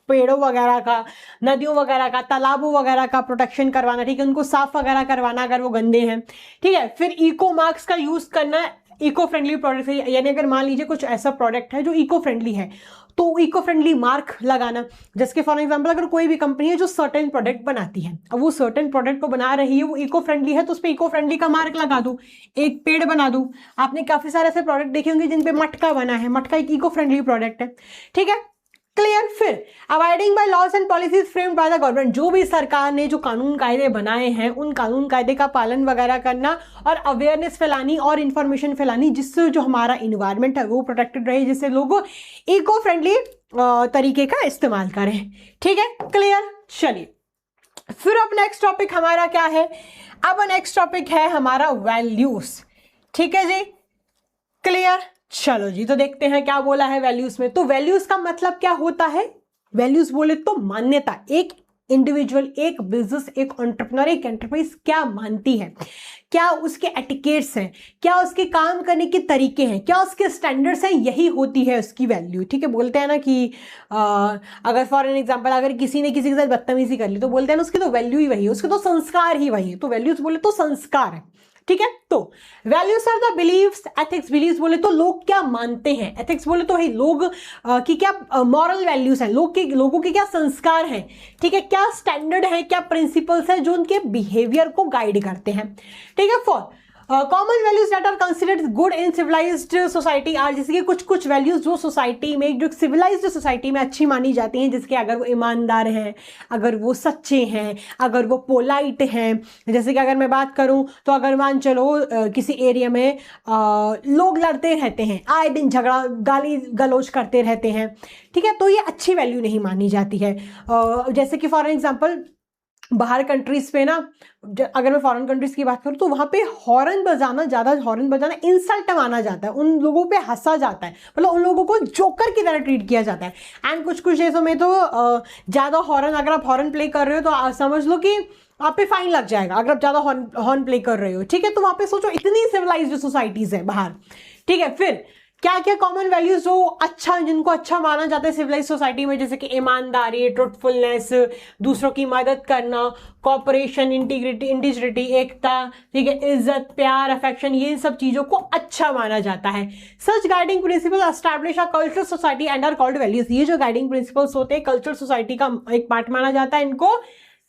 पेड़ों वगैरह का, नदियों वगैरह का, तालाबों वगैरह का प्रोटेक्शन करवाना, ठीक है, उनको साफ वगैरह करवाना अगर वो गंदे हैं, ठीक है। फिर इको मार्क्स का यूज करना, इको फ्रेंडली प्रोडक्ट, यानी अगर मान लीजिए कुछ ऐसा प्रोडक्ट है जो इको फ्रेंडली है तो इको फ्रेंडली मार्क लगाना। जैसे फॉर एग्जांपल अगर कोई भी कंपनी है जो सर्टेन प्रोडक्ट बनाती है, अब वो सर्टेन प्रोडक्ट को बना रही है, वो इको फ्रेंडली है, तो उस पर इको फ्रेंडली का मार्क लगा दो, एक पेड़ बना दो। आपने काफी सारे ऐसे प्रोडक्ट देखे होंगे जिन पे मटका बना है, मटका एक इको फ्रेंडली प्रोडक्ट है, ठीक है, क्लियर। फिर avoiding by laws and policies framed by the government, जो भी सरकार ने जो कानून कायदे बनाए हैं उन कानून कायदे का पालन वगैरह करना और अवेयरनेस फैलानी और इन्फॉर्मेशन फैलानी, जिससे जो हमारा इन्वायरमेंट है वो प्रोटेक्टेड रहे, जिससे लोग इको फ्रेंडली तरीके का इस्तेमाल करें, ठीक है, क्लियर। चलिए फिर अब नेक्स्ट टॉपिक हमारा क्या है, अब नेक्स्ट टॉपिक है हमारा वैल्यूज, ठीक है जी, क्लियर। चलो जी, तो देखते हैं क्या बोला है वैल्यूज में। तो वैल्यूज का मतलब क्या होता है, वैल्यूज बोले तो मान्यता, एक इंडिविजुअल, एक बिजनेस, एक एंटरप्रेन्योर, एक एंटरप्राइज क्या मानती है, क्या उसके एटिकेट्स हैं, क्या उसके काम करने के तरीके हैं, क्या उसके स्टैंडर्ड्स हैं, यही होती है उसकी वैल्यू, ठीक है। बोलते हैं ना कि अगर फॉर एन एग्जांपल अगर किसी ने किसी के साथ बदतमीजी कर ली तो बोलते हैं ना उसकी तो वैल्यू ही वही है, उसके तो संस्कार ही वही है, तो वैल्यूज बोले तो संस्कार है, ठीक है। तो values are the believes, ethics, believes बोले तो लोग क्या मानते हैं, एथिक्स बोले तो है लोग की क्या मॉरल वैल्यूज हैं, लोगों के क्या संस्कार हैं, ठीक है, क्या स्टैंडर्ड है, क्या प्रिंसिपल्स हैं जो उनके बिहेवियर को गाइड करते हैं, ठीक है। Four common values that are considered good in civilised society are, जैसे कि कुछ कुछ वैल्यूज जो सोसाइटी में, जो सिविलाइज्ड सोसाइटी में अच्छी मानी जाती हैं, जिसके अगर वो ईमानदार हैं, अगर वो सच्चे हैं, अगर वो पोलाइट हैं। जैसे कि अगर मैं बात करूं तो अगर मान चलो किसी एरिया में लोग लड़ते रहते हैं, आए दिन झगड़ा गाली गलौज करते रहते हैं, ठीक है, तो ये अच्छी वैल्यू नहीं मानी जाती है। जैसे कि फॉर एग्जाम्पल बाहर कंट्रीज पे ना, अगर मैं फॉरेन कंट्रीज की बात करूँ तो वहाँ पे हॉर्न बजाना, ज़्यादा हॉर्न बजाना इंसल्ट माना जाता है, उन लोगों पे हंसा जाता है, मतलब उन लोगों को जोकर की तरह ट्रीट किया जाता है। एंड कुछ कुछ देशों में तो ज़्यादा हॉर्न, अगर आप हॉर्न प्ले कर रहे हो तो समझ लो कि आप पे फाइन लग जाएगा अगर आप ज़्यादा हॉर्न प्ले कर रहे हो, ठीक है। तो वहाँ पे सोचो इतनी सिविलाइज्ड सोसाइटीज़ है बाहर, ठीक है। फिर क्या क्या कॉमन वैल्यूज जो अच्छा, जिनको अच्छा माना जाता है सिविलाइज सोसाइटी में, जैसे कि ईमानदारी, ट्रुथफुलनेस, दूसरों की मदद करना, कॉपरेशन, इंटीग्रिटी, एकता, ठीक है, इज्जत, प्यार, अफेक्शन, ये सब चीजों को अच्छा माना जाता है। Such guiding principle establish a cultural society and are called values. ये जो गाइडिंग प्रिंसिपल्स होते हैं कल्चरल सोसाइटी का एक पार्ट माना जाता है, इनको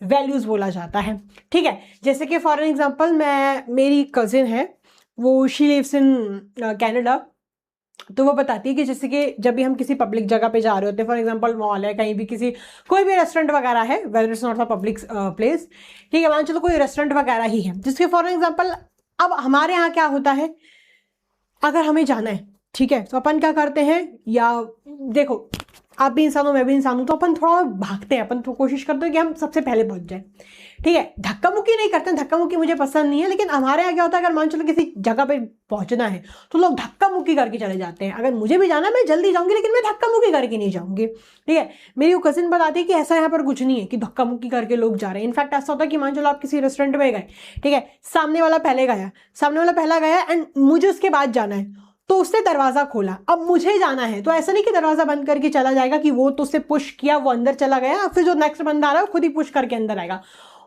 वैल्यूज बोला जाता है, ठीक है। जैसे कि फॉर एग्जाम्पल मेरी कजिन है, वो शी लिव्स इन कैनेडा, तो वो बताती है कि जैसे कि जब भी हम किसी पब्लिक जगह पे जा रहे होते हैं, फॉर एग्जांपल मॉल है, कहीं भी किसी कोई भी रेस्टोरेंट वगैरह है, whether it's not a public place, ठीक है, मान चलो कोई रेस्टोरेंट वगैरह ही है, जिसके फॉर एग्जांपल अब हमारे यहाँ क्या होता है, अगर हमें जाना है, ठीक है, तो अपन क्या करते हैं, या देखो आप भी इंसान हो मैं भी इंसान हूं, तो अपन थोड़ा भागते हैं, अपन तो कोशिश करते हैं कि हम सबसे पहले पहुंच जाए, ठीक है। धक्का मुक्की नहीं करते, धक्का मुक्की मुझे पसंद नहीं है, लेकिन हमारे यहाँ क्या होता है, अगर मान चलो किसी जगह पे पहुंचना है तो लोग धक्का मुक्की करके चले जाते हैं। अगर मुझे भी जाना है मैं जल्दी जाऊंगी, लेकिन मैं धक्का मुक्की करके नहीं जाऊंगी, ठीक है। मेरी वो कजिन बताती है कि ऐसा यहाँ पर कुछ नहीं है कि धक्का मुक्की करके लोग जा रहे हैं। इनफैक्ट ऐसा होता है कि मान चलो आप किसी रेस्टोरेंट में गए, ठीक है, सामने वाला पहला गया एंड मुझे उसके बाद जाना है, तो उसने दरवाजा खोला, अब मुझे जाना है, तो ऐसा नहीं कि दरवाजा बंद करके चला जाएगा कि वो तो उससे पुश किया, वो अंदर चला गया, फिर जो नेक्स्ट बंदा आ रहा है वो खुद ही पुश करके अंदर आएगा।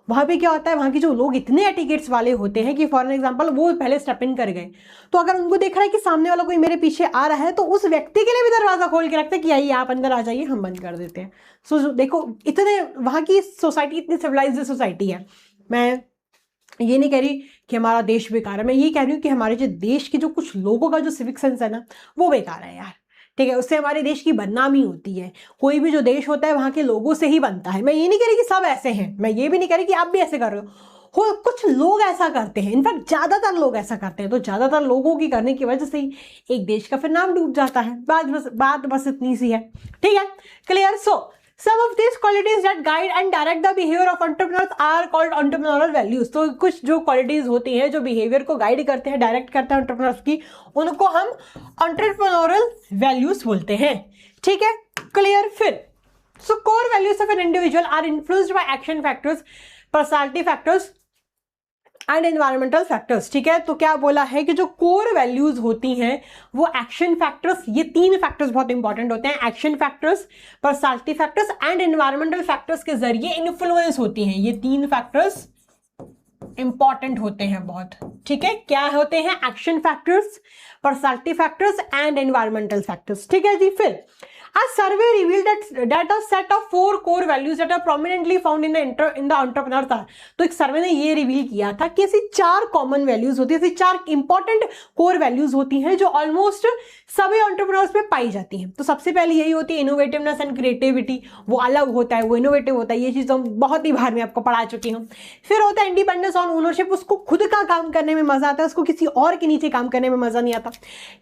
वहां पे क्या होता है, वहां के जो लोग इतने एटिकेट्स वाले होते हैं कि फॉर एग्जांपल वो पहले स्टेप इन कर गए, तो अगर उनको देख रहा है कि सामने वाला कोई मेरे पीछे आ रहा है, तो उस व्यक्ति के लिए भी दरवाजा खोल के रखते हैं कि आइए आप अंदर आ जाइए, हम बंद कर देते हैं। सो देखो इतने वहां की सोसाइटी इतनी सिविलाइज्ड सोसाइटी है। मैं ये नहीं कह रही कि हमारा देश बेकार है, मैं ये कह रही हूँ कि हमारे जो देश के जो कुछ लोगों का जो सिविक सेंस है ना, वो बेकार है यार, ठीक है। उससे हमारे देश की बदनामी होती है। कोई भी जो देश होता है वहां के लोगों से ही बनता है। मैं ये नहीं कह रही कि सब ऐसे हैं, मैं ये भी नहीं कह रही कि आप भी ऐसे कर रहे हो, कुछ लोग ऐसा करते हैं, इनफैक्ट ज्यादातर लोग ऐसा करते हैं, तो ज्यादातर लोगों की करने की वजह से ही एक देश का फिर नाम डूब जाता है। बात बस इतनी सी है, ठीक है, clear. So some of these qualities that guide and direct the behavior of entrepreneurs are called entrepreneurial values। तो कुछ जो क्वालिटीज होती हैं जो बिहेवियर को गाइड करते हैं, डायरेक्ट करते हैं एंटरप्रेन्योर्स की, उनको हम entrepreneurial values बोलते हैं, ठीक है, क्लियर। फिर so core values of an individual are influenced by action factors, personality factors and environmental factors, ठीक है। तो क्या बोला है कि जो कोर वैल्यूज होती हैं वो एक्शन फैक्टर्स, ये तीन फैक्टर्स बहुत इंपॉर्टेंट होते हैं, action factors, personality factors and environmental factors के जरिए इन्फ्लुएंस होती हैं। ये तीन फैक्टर्स इंपॉर्टेंट होते हैं बहुत, ठीक है। क्या होते हैं, action factors, personality factors and environmental factors, ठीक है जी। फिर A survey revealed that a set of 4 core values that are prominently found in the entrepreneur था। तो एक सर्वे ने ये रिवील किया था कि ऐसी 4 कॉमन वैल्यूज होती है, ऐसी 4 इंपॉर्टेंट कोर वैल्यूज होती हैं जो ऑलमोस्ट सभी एंटरप्रेन्योर्स में पाई जाती हैं। तो सबसे पहले यही होती है इनोवेटिवनेस एंड क्रिएटिविटी, वो अलग होता है, वो इनोवेटिव होता है, ये चीज तो बहुत ही बार में आपको पढ़ा चुकी हूँ। फिर होता है इंडिपेंडेंस ऑन ओनरशिप, उसको खुद का काम करने में मजा आता है, उसको किसी और के नीचे काम करने में मजा नहीं आता।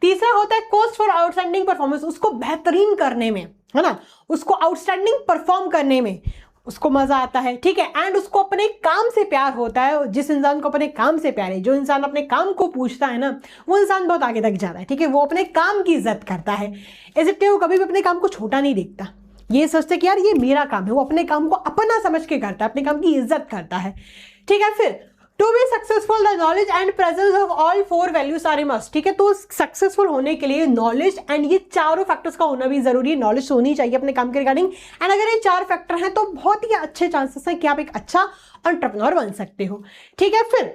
तीसरा होता है कॉस्ट फॉर आउटस्टैंडिंग परफॉर्मेंस, उसको बेहतरीन करने में, है ना, उसको आउटस्टैंडिंग परफॉर्म करने में उसको मजा आता है, ठीक है। एंड उसको अपने काम से प्यार होता है। जिस इंसान को अपने काम से प्यार है, जो इंसान अपने काम को पूछता है ना, वो इंसान बहुत आगे तक जाता है, ठीक है। वो अपने काम की इज्जत करता है, इसलिए वो कभी भी अपने काम को छोटा नहीं देखता, ये सोचते कि यार ये मेरा काम है। वो अपने काम को अपना समझ के करता है, अपने काम की इज्जत करता है, ठीक है। फिर to be successful the knowledge and presence of all 4 values are a must, ठीक है। तो सक्सेसफुल होने के लिए नॉलेज एंड ये चारों फैक्टर्स का होना भी जरूरी है। नॉलेज होनी चाहिए अपने काम के रिगार्डिंग, एंड अगर ये 4 फैक्टर हैं तो बहुत ही अच्छे चांसेस हैं कि आप एक अच्छा एंटरप्रेन्योर बन सकते हो, ठीक है। फिर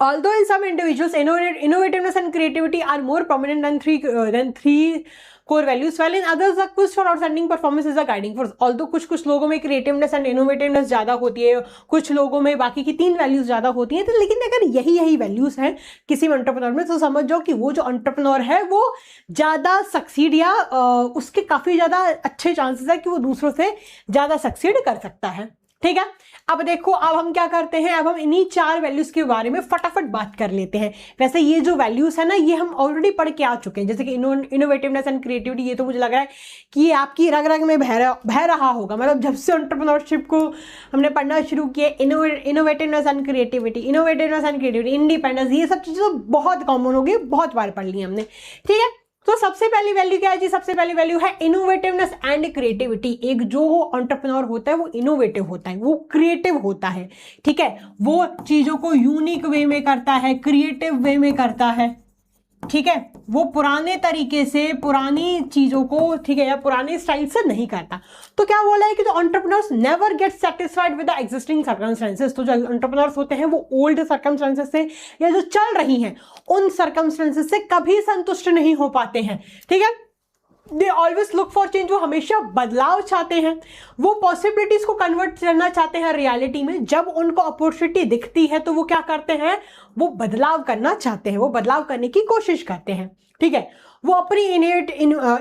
although in some individuals innovativeness and creativity are more prominent than three core values, while in others the push for outstanding performance is a guiding force. Although कुछ लोगों में क्रिएटिवनेस एंड इनोवेटिवनेस ज्यादा होती है, कुछ लोगों में बाकी की 3 वैल्यूज ज्यादा होती हैं, तो लेकिन अगर यही वैल्यूज हैं किसी में एंटरप्रेन्योर में, तो समझ जाओ कि वो जो एंटरप्रेन्योर है वो ज्यादा सक्सीड या उसके काफी ज्यादा अच्छे चांसेस है कि वो दूसरों से ज्यादा सक्सीड कर सकता है। ठीक है, अब देखो, अब हम क्या करते हैं, अब हम इन्हीं 4 वैल्यूज के बारे में फटाफट बात कर लेते हैं। वैसे ये जो वैल्यूज है ना, ये हम ऑलरेडी पढ़ के आ चुके हैं, जैसे कि इनोवेटिवनेस एंड क्रिएटिविटी। ये तो मुझे लग रहा है कि ये आपकी रग रग में बह रहा होगा, मतलब जब से एंटरप्रेन्योरशिप को हमने पढ़ना शुरू किया, इनोवेटिवनेस एंड क्रिएटिविटी, इंडिपेंडेंस, ये सब चीजें तो बहुत कॉमन हो गई, बहुत बार पढ़ ली हमने। ठीक है, तो सबसे पहली वैल्यू क्या है जी? सबसे पहली वैल्यू है इनोवेटिवनेस एंड क्रिएटिविटी। एक जो एंटरप्रेन्योर होता है वो इनोवेटिव होता है, वो क्रिएटिव होता है। ठीक है, वो चीजों को यूनिक वे में करता है, क्रिएटिव वे में करता है। ठीक है, वो पुराने तरीके से, पुरानी चीजों को, ठीक है, या पुराने स्टाइल से नहीं करता। तो क्या बोला है कि जो entrepreneurs never get satisfied with the existing circumstances. तो जो एंटरप्रेन्योर्स होते हैं वो ओल्ड सर्कमस्टेंसेस से या जो चल रही हैं उन सर्कमस्टेंसेस से कभी संतुष्ट नहीं हो पाते हैं। ठीक है, they always look for change, वो हमेशा बदलाव चाहते हैं, वो पॉसिबिलिटीज को कन्वर्ट करना चाहते हैं रियलिटी में। जब उनको अपॉर्चुनिटी दिखती है तो वो क्या करते हैं, वो बदलाव करना चाहते हैं, वो बदलाव करने की कोशिश करते हैं। ठीक है, वो अपनी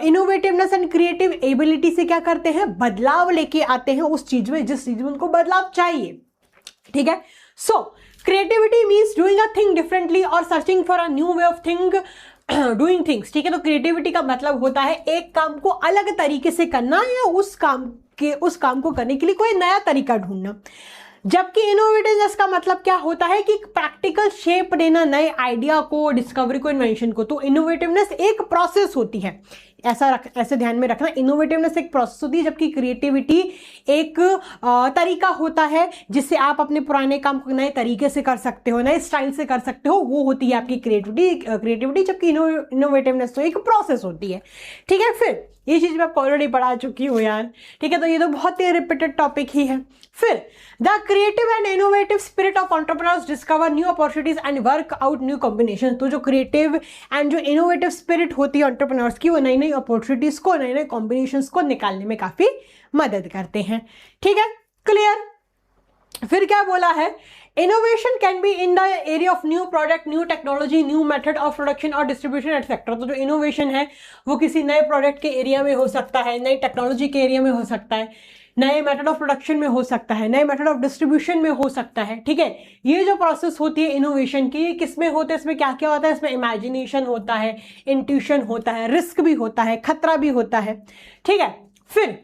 इनोवेटिवनेस एंड क्रिएटिव एबिलिटी से क्या करते हैं, बदलाव लेके आते हैं उस चीज में जिस चीज में उनको बदलाव चाहिए। ठीक है, so creativity means doing a thing differently और searching for a new way of doing things. ठीक है, तो क्रिएटिविटी का मतलब होता है एक काम को अलग तरीके से करना या उस काम को करने के लिए कोई नया तरीका ढूंढना। जबकि इनोवेटिवनेस का मतलब क्या होता है कि प्रैक्टिकल शेप देना नए आइडिया को, डिस्कवरी को, इन्वेंशन को। तो इनोवेटिवनेस एक प्रोसेस होती है, ऐसे ध्यान में रखना। इनोवेटिवनेस एक प्रोसेस होती है, जबकि क्रिएटिविटी एक तरीका होता है जिससे आप अपने पुराने काम को नए तरीके से कर सकते हो, नए स्टाइल से कर सकते हो, वो होती है आपकी क्रिएटिविटी। जबकि इनोवेटिवनेस तो एक प्रोसेस होती है। ठीक है, फिर ये चीज मैं आपको ऑलरेडी पढ़ा चुकी हूँ यार। ठीक है, तो ये तो बहुत ही रिपीटेड टॉपिक ही है। फिर the creative and innovative spirit of entrepreneurs discover new opportunities and work out new combination. तो जो क्रिएटिव एंड जो इनोवेटिव स्पिरिट होती है एंटरप्रेन्योर्स की, वो नई नई अपॉर्चुनिटीज को, नए नए कॉम्बिनेशंस को निकालने में काफी मदद करते हैं। ठीक है, क्लियर। फिर क्या बोला है, innovation can be in the area of new product, new technology, new method of production और डिस्ट्रीब्यूशन एटसेट्रा। तो जो इनोवेशन है वो किसी नए प्रोडक्ट के एरिया में हो सकता है, नई टेक्नोलॉजी के एरिया में हो सकता है, नए मेथड ऑफ प्रोडक्शन में हो सकता है, नए मेथड ऑफ डिस्ट्रीब्यूशन में हो सकता है। ठीक है, ये जो प्रोसेस होती है इनोवेशन की, किस में होता है, इसमें क्या क्या होता है, इसमें इमेजिनेशन होता है, इंट्यूशन होता है, रिस्क भी होता है, खतरा भी होता है। ठीक है, फिर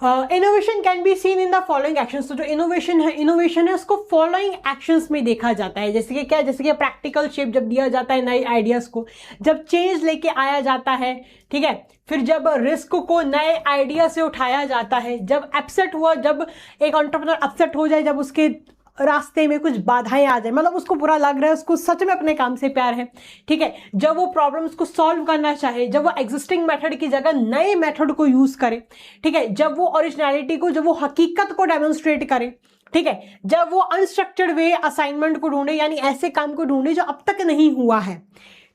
innovation can be seen in the following actions. तो जो इनोवेशन है उसको फॉलोइंग एक्शंस में देखा जाता है। जैसे कि क्या, जैसे कि प्रैक्टिकल शेप जब दिया जाता है नए आइडियाज को, जब चेंज लेके आया जाता है। ठीक है, फिर जब रिस्क को नए आइडिया से उठाया जाता है, जब अपसेट हुआ, जब एक एंटरप्रेन्योर अपसेट हो जाए, जब उसके रास्ते में कुछ बाधाएं आ जाए, मतलब उसको बुरा लग रहा है, उसको सच में अपने काम से प्यार है। ठीक है, जब वो प्रॉब्लम्स को सॉल्व करना चाहे, जब वो एग्जिस्टिंग मेथड की जगह नए मेथड को यूज करे। ठीक है, जब वो ओरिजिनलिटी को, जब वो हकीकत को डेमोन्स्ट्रेट करे। ठीक है, जब वो अनस्ट्रक्चर्ड वे असाइनमेंट को ढूंढे, यानी ऐसे काम को ढूंढे जो अब तक नहीं हुआ है।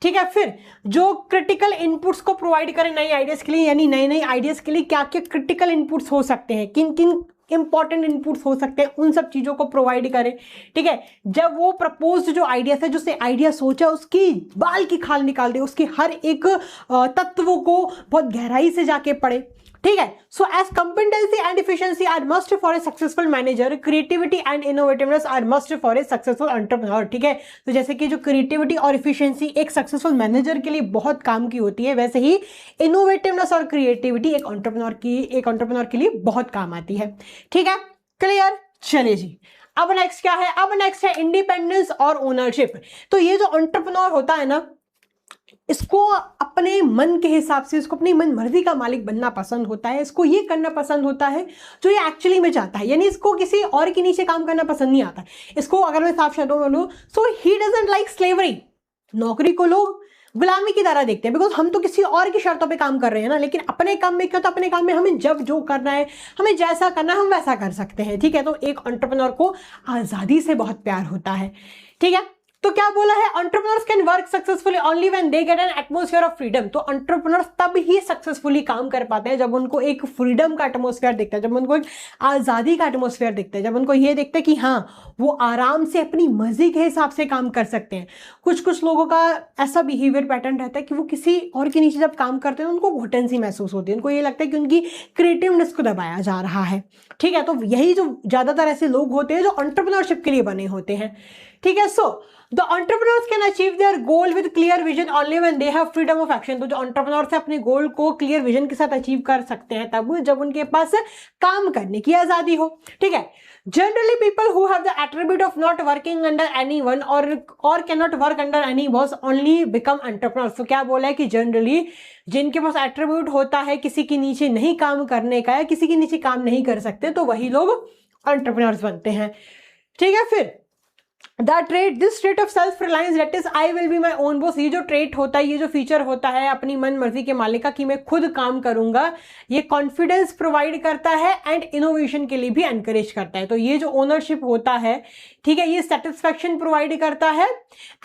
ठीक है, फिर जो क्रिटिकल इनपुट्स को प्रोवाइड करें नए आइडियाज के लिए, यानी नए नए आइडियाज के लिए क्या क्या क्रिटिकल इनपुट्स हो सकते हैं, किन किन इंपॉर्टेंट इनपुट्स हो सकते हैं, उन सब चीजों को प्रोवाइड करें। ठीक है, जब वो प्रपोज्ड जो आइडिया है, जो से आइडिया सोचा, उसकी बाल की खाल निकाल दे, उसके हर एक तत्वों को बहुत गहराई से जाके पढ़े। ठीक है, so as competency and efficiency are must for a successful manager, creativity and innovativeness are must for a successful entrepreneur. ठीक है, तो जैसे कि जो क्रिएटिविटी और एफिशिएंसी एक सक्सेसफुल मैनेजर के लिए बहुत काम की होती है, वैसे ही इनोवेटिवनेस और क्रिएटिविटी एक एंटरप्रेन्योर के लिए बहुत काम आती है। ठीक है, क्लियर। चलिए जी, अब नेक्स्ट क्या है, अब नेक्स्ट है इंडिपेंडेंस और ओनरशिप। तो ये जो एंटरप्रेन्योर होता है ना, इसको अपने मन के हिसाब से, इसको अपनी मन मर्जी का मालिक बनना पसंद होता है, इसको ये करना पसंद होता है जो ये एक्चुअली में चाहता है, यानी इसको किसी और के नीचे काम करना पसंद नहीं आता। इसको अगर मैं साफ शब्दों में बोलूं, सो ही डजंट लाइक स्लेवरी। नौकरी को लोग गुलामी की तरह देखते हैं, बिकॉज हम तो किसी और की शर्तों पे काम कर रहे हैं ना। लेकिन अपने काम में क्या, तो अपने काम में हमें जब जो करना है, हमें जैसा करना है, हम वैसा कर सकते हैं। ठीक है, तो एक एंटरप्रेन्योर को आजादी से बहुत प्यार होता है। ठीक है, तो क्या बोला है, entrepreneurs can work successfully only when they get an atmosphere of freedom. तो एंटरप्रेन्योर्स तब ही सक्सेसफुली काम कर पाते हैं जब उनको एक फ्रीडम का एटमॉस्फेयर दिखता है, जब उनको एक आज़ादी का एटमॉस्फेयर दिखता है, जब उनको ये दिखता है कि हाँ वो आराम से अपनी मर्जी के हिसाब से काम कर सकते हैं। कुछ लोगों का ऐसा बिहेवियर पैटर्न रहता है कि वो किसी और के नीचे जब काम करते हैं उनको घुटन सी महसूस होती है, उनको ये लगता है कि उनकी क्रिएटिवनेस को दबाया जा रहा है, ठीक है। तो यही जो ज़्यादातर ऐसे लोग होते हैं जो एंटरप्रेन्योरशिप के लिए बने होते हैं, ठीक है। So the entrepreneurs can achieve their goal with clear vision only when they have freedom of action. तो जो एंटरप्रेन्योर्स है अपने गोल को क्लियर विजन के साथ अचीव कर सकते हैं तब जब उनके पास काम करने की आज़ादी हो, ठीक है। Generally people who have the attribute of not working under anyone और can not work under any boss only become entrepreneurs. तो क्या बोला है कि जनरली जिनके पास एट्रीब्यूट होता है किसी के नीचे नहीं काम करने का या किसी के नीचे काम नहीं कर सकते तो वही लोग एंटरप्रेन्योर्स बनते हैं, ठीक है। फिर this trait of self reliance that is I will be my own boss, ये जो ट्रेट होता है, ये जो फीचर होता है अपनी मन मर्जी के मालिक का कि मैं खुद काम करूंगा, ये कॉन्फिडेंस प्रोवाइड करता है एंड इनोवेशन के लिए भी एनकरेज करता है। तो ये जो ओनरशिप होता है, ठीक है, ये सेटिस्फैक्शन प्रोवाइड करता है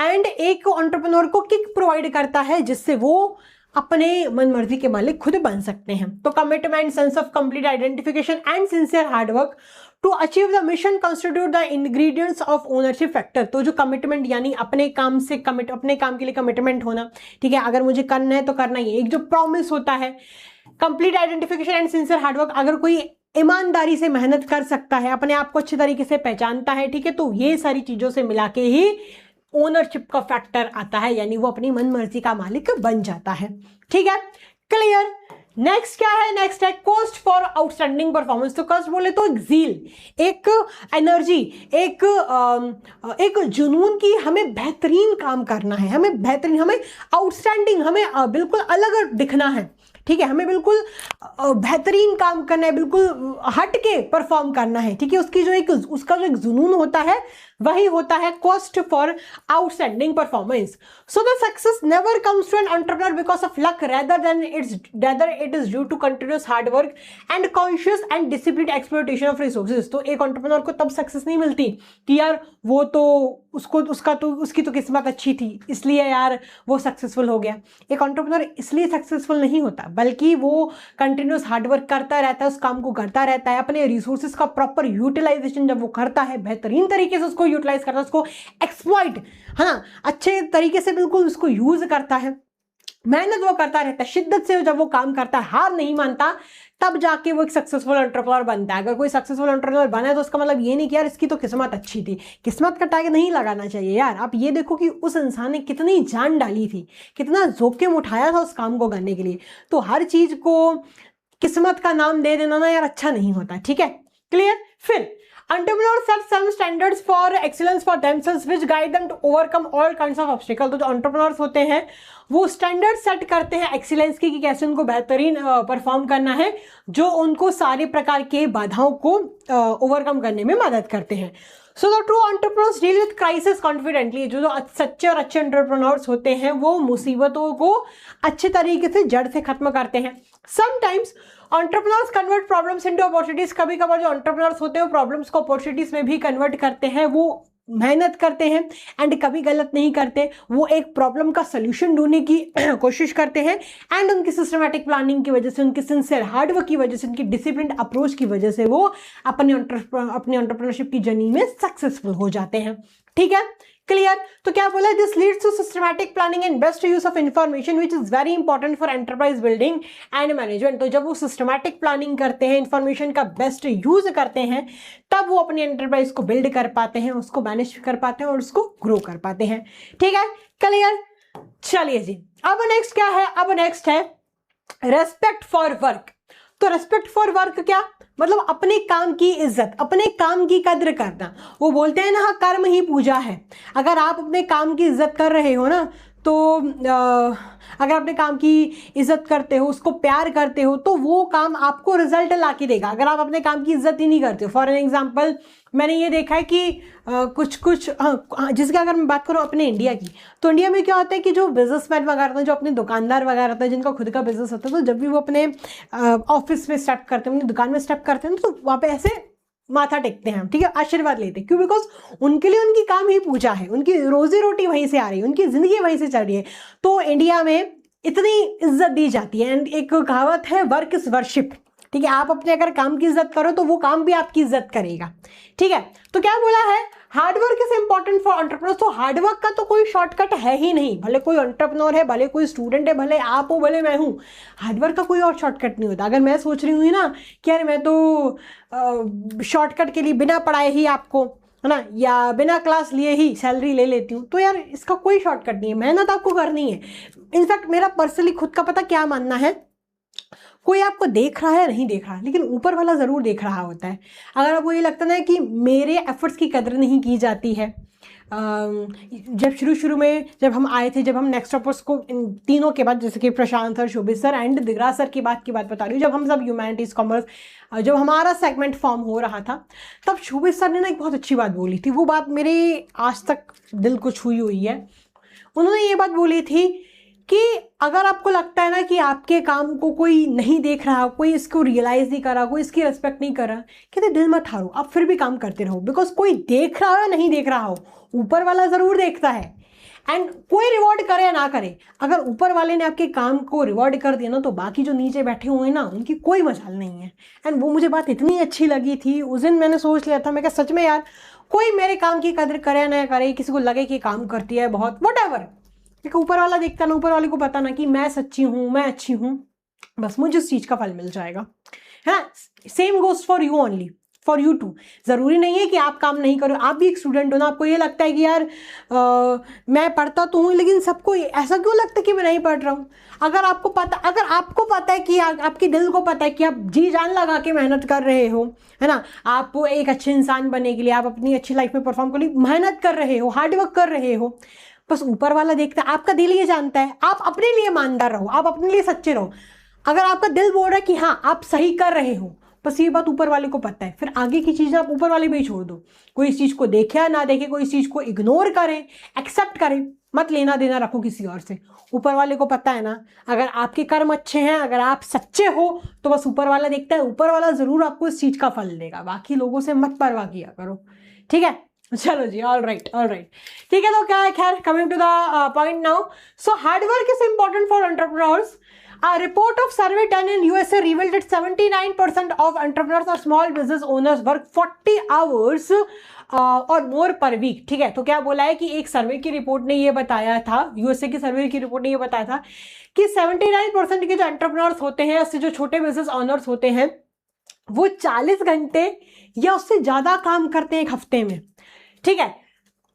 एंड एक एंटरप्रेन्योर को किक प्रोवाइड करता है जिससे वो अपने मन मर्जी के मालिक खुद बन सकते हैं। तो commitment, sense of complete identification and sincere hard work to achieve the mission constitute the ingredients of ownership factor. तो जो कमिटमेंट यानी अपने काम के लिए कमिटमेंट होना, ठीक है, अगर मुझे करना है तो करना ही है। एक जो प्रॉमिस होता है, complete identification and sincere hard work, अगर कोई ईमानदारी से मेहनत कर सकता है, अपने आप को अच्छे तरीके से पहचानता है, ठीक है, तो ये सारी चीजों से मिला के ही ओनरशिप का फैक्टर आता है, यानी वो अपनी मन मर्जी का मालिक बन जाता है, ठीक है, क्लियर। नेक्स्ट क्या है, नेक्स्ट है कॉस्ट फॉर आउटस्टैंडिंग परफॉर्मेंस। तो कॉस्ट बोले तो एक जील, एक एनर्जी, एक जुनून की हमें बेहतरीन काम करना है, हमें आउटस्टैंडिंग, हमें बिल्कुल अलग दिखना है, ठीक है, हमें बिल्कुल बेहतरीन काम करना है, बिल्कुल हट के परफॉर्म करना है, ठीक है। उसका जो एक जुनून होता है वही होता है cost for outstanding performance. So the success never comes to an entrepreneur because of luck rather it is due to continuous hard work and conscious and disciplined exploitation of resources। तो एक एंटरप्रेन्योर को तब success नहीं मिलती कि यार वो तो उसकी तो किस्मत अच्छी थी इसलिए यार वो सक्सेसफुल हो गया। एक एंटरप्रेन्योर इसलिए सक्सेसफुल नहीं होता बल्कि वो कंटिन्यूस हार्डवर्क करता रहता है, उस काम को करता रहता है, अपने रिसोर्सेज का प्रॉपर यूटिलाइजेशन जब वो करता है, बेहतरीन तरीके से उसको यूटिलाइज करता है, उसको एक्सप्लॉइट, हाँ, अच्छे तरीके से बिल्कुल उसको यूज करता है, मेहनत वो करता रहता है, शिद्दत से जब वो काम करता है, हार नहीं मानता, तब जाके वो एक सक्सेसफुल एंटरप्रेन्योर बनता है। अगर कोई सक्सेसफुल एंटरप्रेन्योर बना है तो उसका मतलब ये नहीं कि यार इसकी तो किस्मत अच्छी थी। किस्मत का टैग नहीं लगाना चाहिए यार। आप ये देखो कि उस इंसान ने कितनी जान डाली थी, कितना जोखिम उठाया था उस काम को करने के लिए। तो हर चीज को किस्मत का नाम दे देना ना यार अच्छा नहीं होता, ठीक है, क्लियर। फिर entrepreneurs set some standards for excellence for themselves which guide them to overcome all kinds of obstacles। तो जो entrepreneurs होते हैं वो स्टैंडर्ड सेट करते हैं एक्सीलेंस की कि कैसे उनको बेहतरीन परफॉर्म करना है, जो उनको सारे प्रकार के बाधाओं को ओवरकम करने में मदद करते हैं। So the true entrepreneurs deal with crisis confidently. जो सच्चे और अच्छे एंटरप्रेन्योर्स होते हैं वो मुसीबतों को अच्छे तरीके से जड़ से खत्म करते हैं। Sometimes entrepreneurs convert problems into opportunities. कभी कभार जो एंटरप्रेन्योर्स होते हैं वो प्रॉब्लम्स को अपॉर्चुनिटीज में भी कन्वर्ट करते हैं, वो मेहनत करते हैं एंड कभी गलत नहीं करते, वो एक प्रॉब्लम का सोल्यूशन ढूंढने की कोशिश करते हैं एंड उनकी सिस्टमैटिक प्लानिंग की वजह से, उनकी सिंसियर हार्डवर्क की वजह से, उनकी डिसिप्लिन्ड अप्रोच की वजह से वो अपने एंटरप्रेन्योरशिप की जर्नी में सक्सेसफुल हो जाते हैं, ठीक है, क्लियर। तो क्या बोला, this leads to systematic planning and best use of information which is very important for enterprise building and management. तो जब वो सिस्टमैटिक प्लानिंग करते हैं, इंफॉर्मेशन का बेस्ट यूज करते हैं, तब वो अपनी एंटरप्राइज को बिल्ड कर पाते हैं, उसको मैनेज कर पाते हैं और उसको ग्रो कर पाते हैं, ठीक है, क्लियर। चलिए जी, अब नेक्स्ट क्या है, अब नेक्स्ट है रेस्पेक्ट फॉर वर्क। तो रेस्पेक्ट फॉर वर्क क्या मतलब, अपने काम की इज्जत, अपने काम की कद्र करना। वो बोलते हैं ना, कर्म ही पूजा है। अगर आप अपने काम की इज्जत कर रहे हो ना, तो अगर अपने काम की इज्जत करते हो, उसको प्यार करते हो, तो वो काम आपको रिजल्ट ला के देगा। अगर आप अपने काम की इज्जत ही नहीं करते हो, फॉर एन एग्जाम्पल मैंने ये देखा है कि कुछ जिसकी अगर मैं बात करूँ अपने इंडिया की, तो इंडिया में क्या होता है कि जो बिजनेसमैन वगैरह होते हैं, जो अपने दुकानदार वगैरह होते हैं, जिनका खुद का बिजनेस होता है, तो जब भी वो अपने ऑफिस में स्टेप करते हैं, अपनी दुकान में स्टेप करते हैं, तो वहाँ पे ऐसे माथा टेकते हैं, ठीक है, आशीर्वाद लेते हैं। क्यों? बिकॉज उनके लिए उनकी काम ही पूजा है, उनकी रोजी रोटी वहीं से आ रही है, उनकी जिंदगी वहीं से चल रही है। तो इंडिया में इतनी इज्जत दी जाती है। एंड एक कहावत है, वर्क इज वर्शिप, ठीक है। आप अपने अगर काम की इज्जत करो तो वो काम भी आपकी इज्जत करेगा, ठीक है। तो क्या बोला है, hard work is important for entrepreneur. तो हार्डवर्क का तो कोई शॉर्टकट है ही नहीं, भले कोई एंटरप्रेन्योर है, भले कोई स्टूडेंट है, भले आप हो, भले मैं हूँ, हार्डवर्क का कोई और शॉर्टकट नहीं होता। अगर मैं सोच रही हूँ ना कि यार मैं तो शॉर्टकट के लिए बिना पढ़ाए ही आपको, है ना, या बिना क्लास लिए ही सैलरी ले लेती हूँ, तो यार इसका कोई शॉर्टकट नहीं है, मेहनत आपको करनी है। इनफैक्ट मेरा पर्सनली खुद का पता क्या मानना है, कोई आपको देख रहा है नहीं देख रहा, लेकिन ऊपर वाला ज़रूर देख रहा होता है। अगर आपको ये लगता है कि मेरे एफर्ट्स की कदर नहीं की जाती है, जब शुरू में जब हम आए थे, जब हम नेक्स्ट टॉपर्स को इन तीनों के बाद, जैसे कि Prashant sir, Shobhit sir and Digraj sir की बात बता रही हूँ, जब हम सब ह्यूमैनिटीज़ कॉमर्स, जब हमारा सेगमेंट फॉर्म हो रहा था, तब शोभित सर ने ना एक बहुत अच्छी बात बोली थी। वो बात मेरे आज तक दिल को छुई हुई है। उन्होंने ये बात बोली थी कि अगर आपको लगता है ना कि आपके काम को कोई नहीं देख रहा, कोई इसको रियलाइज नहीं कर रहा, कोई इसकी रिस्पेक्ट नहीं कर रहा, कहते दिल मत हारो, आप फिर भी काम करते रहो। बिकॉज कोई देख रहा हो या नहीं देख रहा हो, ऊपर वाला ज़रूर देखता है। एंड कोई रिवॉर्ड करे या ना करे, अगर ऊपर वाले ने आपके काम को रिवॉर्ड कर दिया ना, तो बाकी जो नीचे बैठे हुए हैं ना, उनकी कोई मजाल नहीं है। एंड वो मुझे बात इतनी अच्छी लगी थी, उस दिन मैंने सोच लिया था, मैं क्या सच में यार कोई मेरे काम की कदर करे या ना करे, किसी को लगे कि काम करती है बहुत, वट एवर, क्योंकि ऊपर वाला देखता ना, ऊपर वाले को पता ना कि मैं सच्ची हूँ, मैं अच्छी हूँ, बस मुझे उस चीज़ का फल मिल जाएगा, है ना। Same goes for you only, for you too. ज़रूरी नहीं है कि आप काम नहीं करो, आप भी एक स्टूडेंट हो ना, आपको ये लगता है कि यार मैं पढ़ता तो हूँ, लेकिन सबको ऐसा क्यों लगता है कि मैं नहीं पढ़ रहा हूँ। अगर आपको पता है कि आपके दिल को पता है कि आप जी जान लगा के मेहनत कर रहे हो, है ना, आप एक अच्छे इंसान बनने के लिए, आप अपनी अच्छी लाइफ में परफॉर्म करने के लिए मेहनत कर रहे हो, हार्डवर्क कर रहे हो, बस ऊपर वाला देखता है, आपका दिल ये जानता है। आप अपने लिए ईमानदार रहो, आप अपने लिए सच्चे रहो। अगर आपका दिल बोल रहा है कि हाँ आप सही कर रहे हो, बस ये बात ऊपर वाले को पता है, फिर आगे की चीज़ें आप ऊपर वाले पे ही छोड़ दो। कोई इस चीज़ को देखे या ना देखे, कोई इस चीज़ को इग्नोर करे, एक्सेप्ट करे, मत लेना देना रखो किसी और से। ऊपर वाले को पता है ना, अगर आपके कर्म अच्छे हैं, अगर आप सच्चे हो, तो बस ऊपर वाला देखता है, ऊपर वाला ज़रूर आपको इस चीज़ का फल देगा। बाकी लोगों से मत परवाह किया करो, ठीक है। चलो जी, ऑल राइट ठीक है। तो क्या है, खैर coming to the point now, so hard work is important for entrepreneurs. A report of survey done in USA revealed that 79% of entrepreneurs or small business owners work 40 hours और मोर पर week, ठीक है। तो क्या बोला है कि एक सर्वे की रिपोर्ट ने ये बताया था, यूएसए की सर्वे की रिपोर्ट ने ये बताया था कि 79% के जो एंटरप्रेन्योर्स होते हैं, उससे जो छोटे बिजनेस ऑनर्स होते हैं, वो 40 घंटे या उससे ज़्यादा काम करते हैं एक हफ्ते में, ठीक है।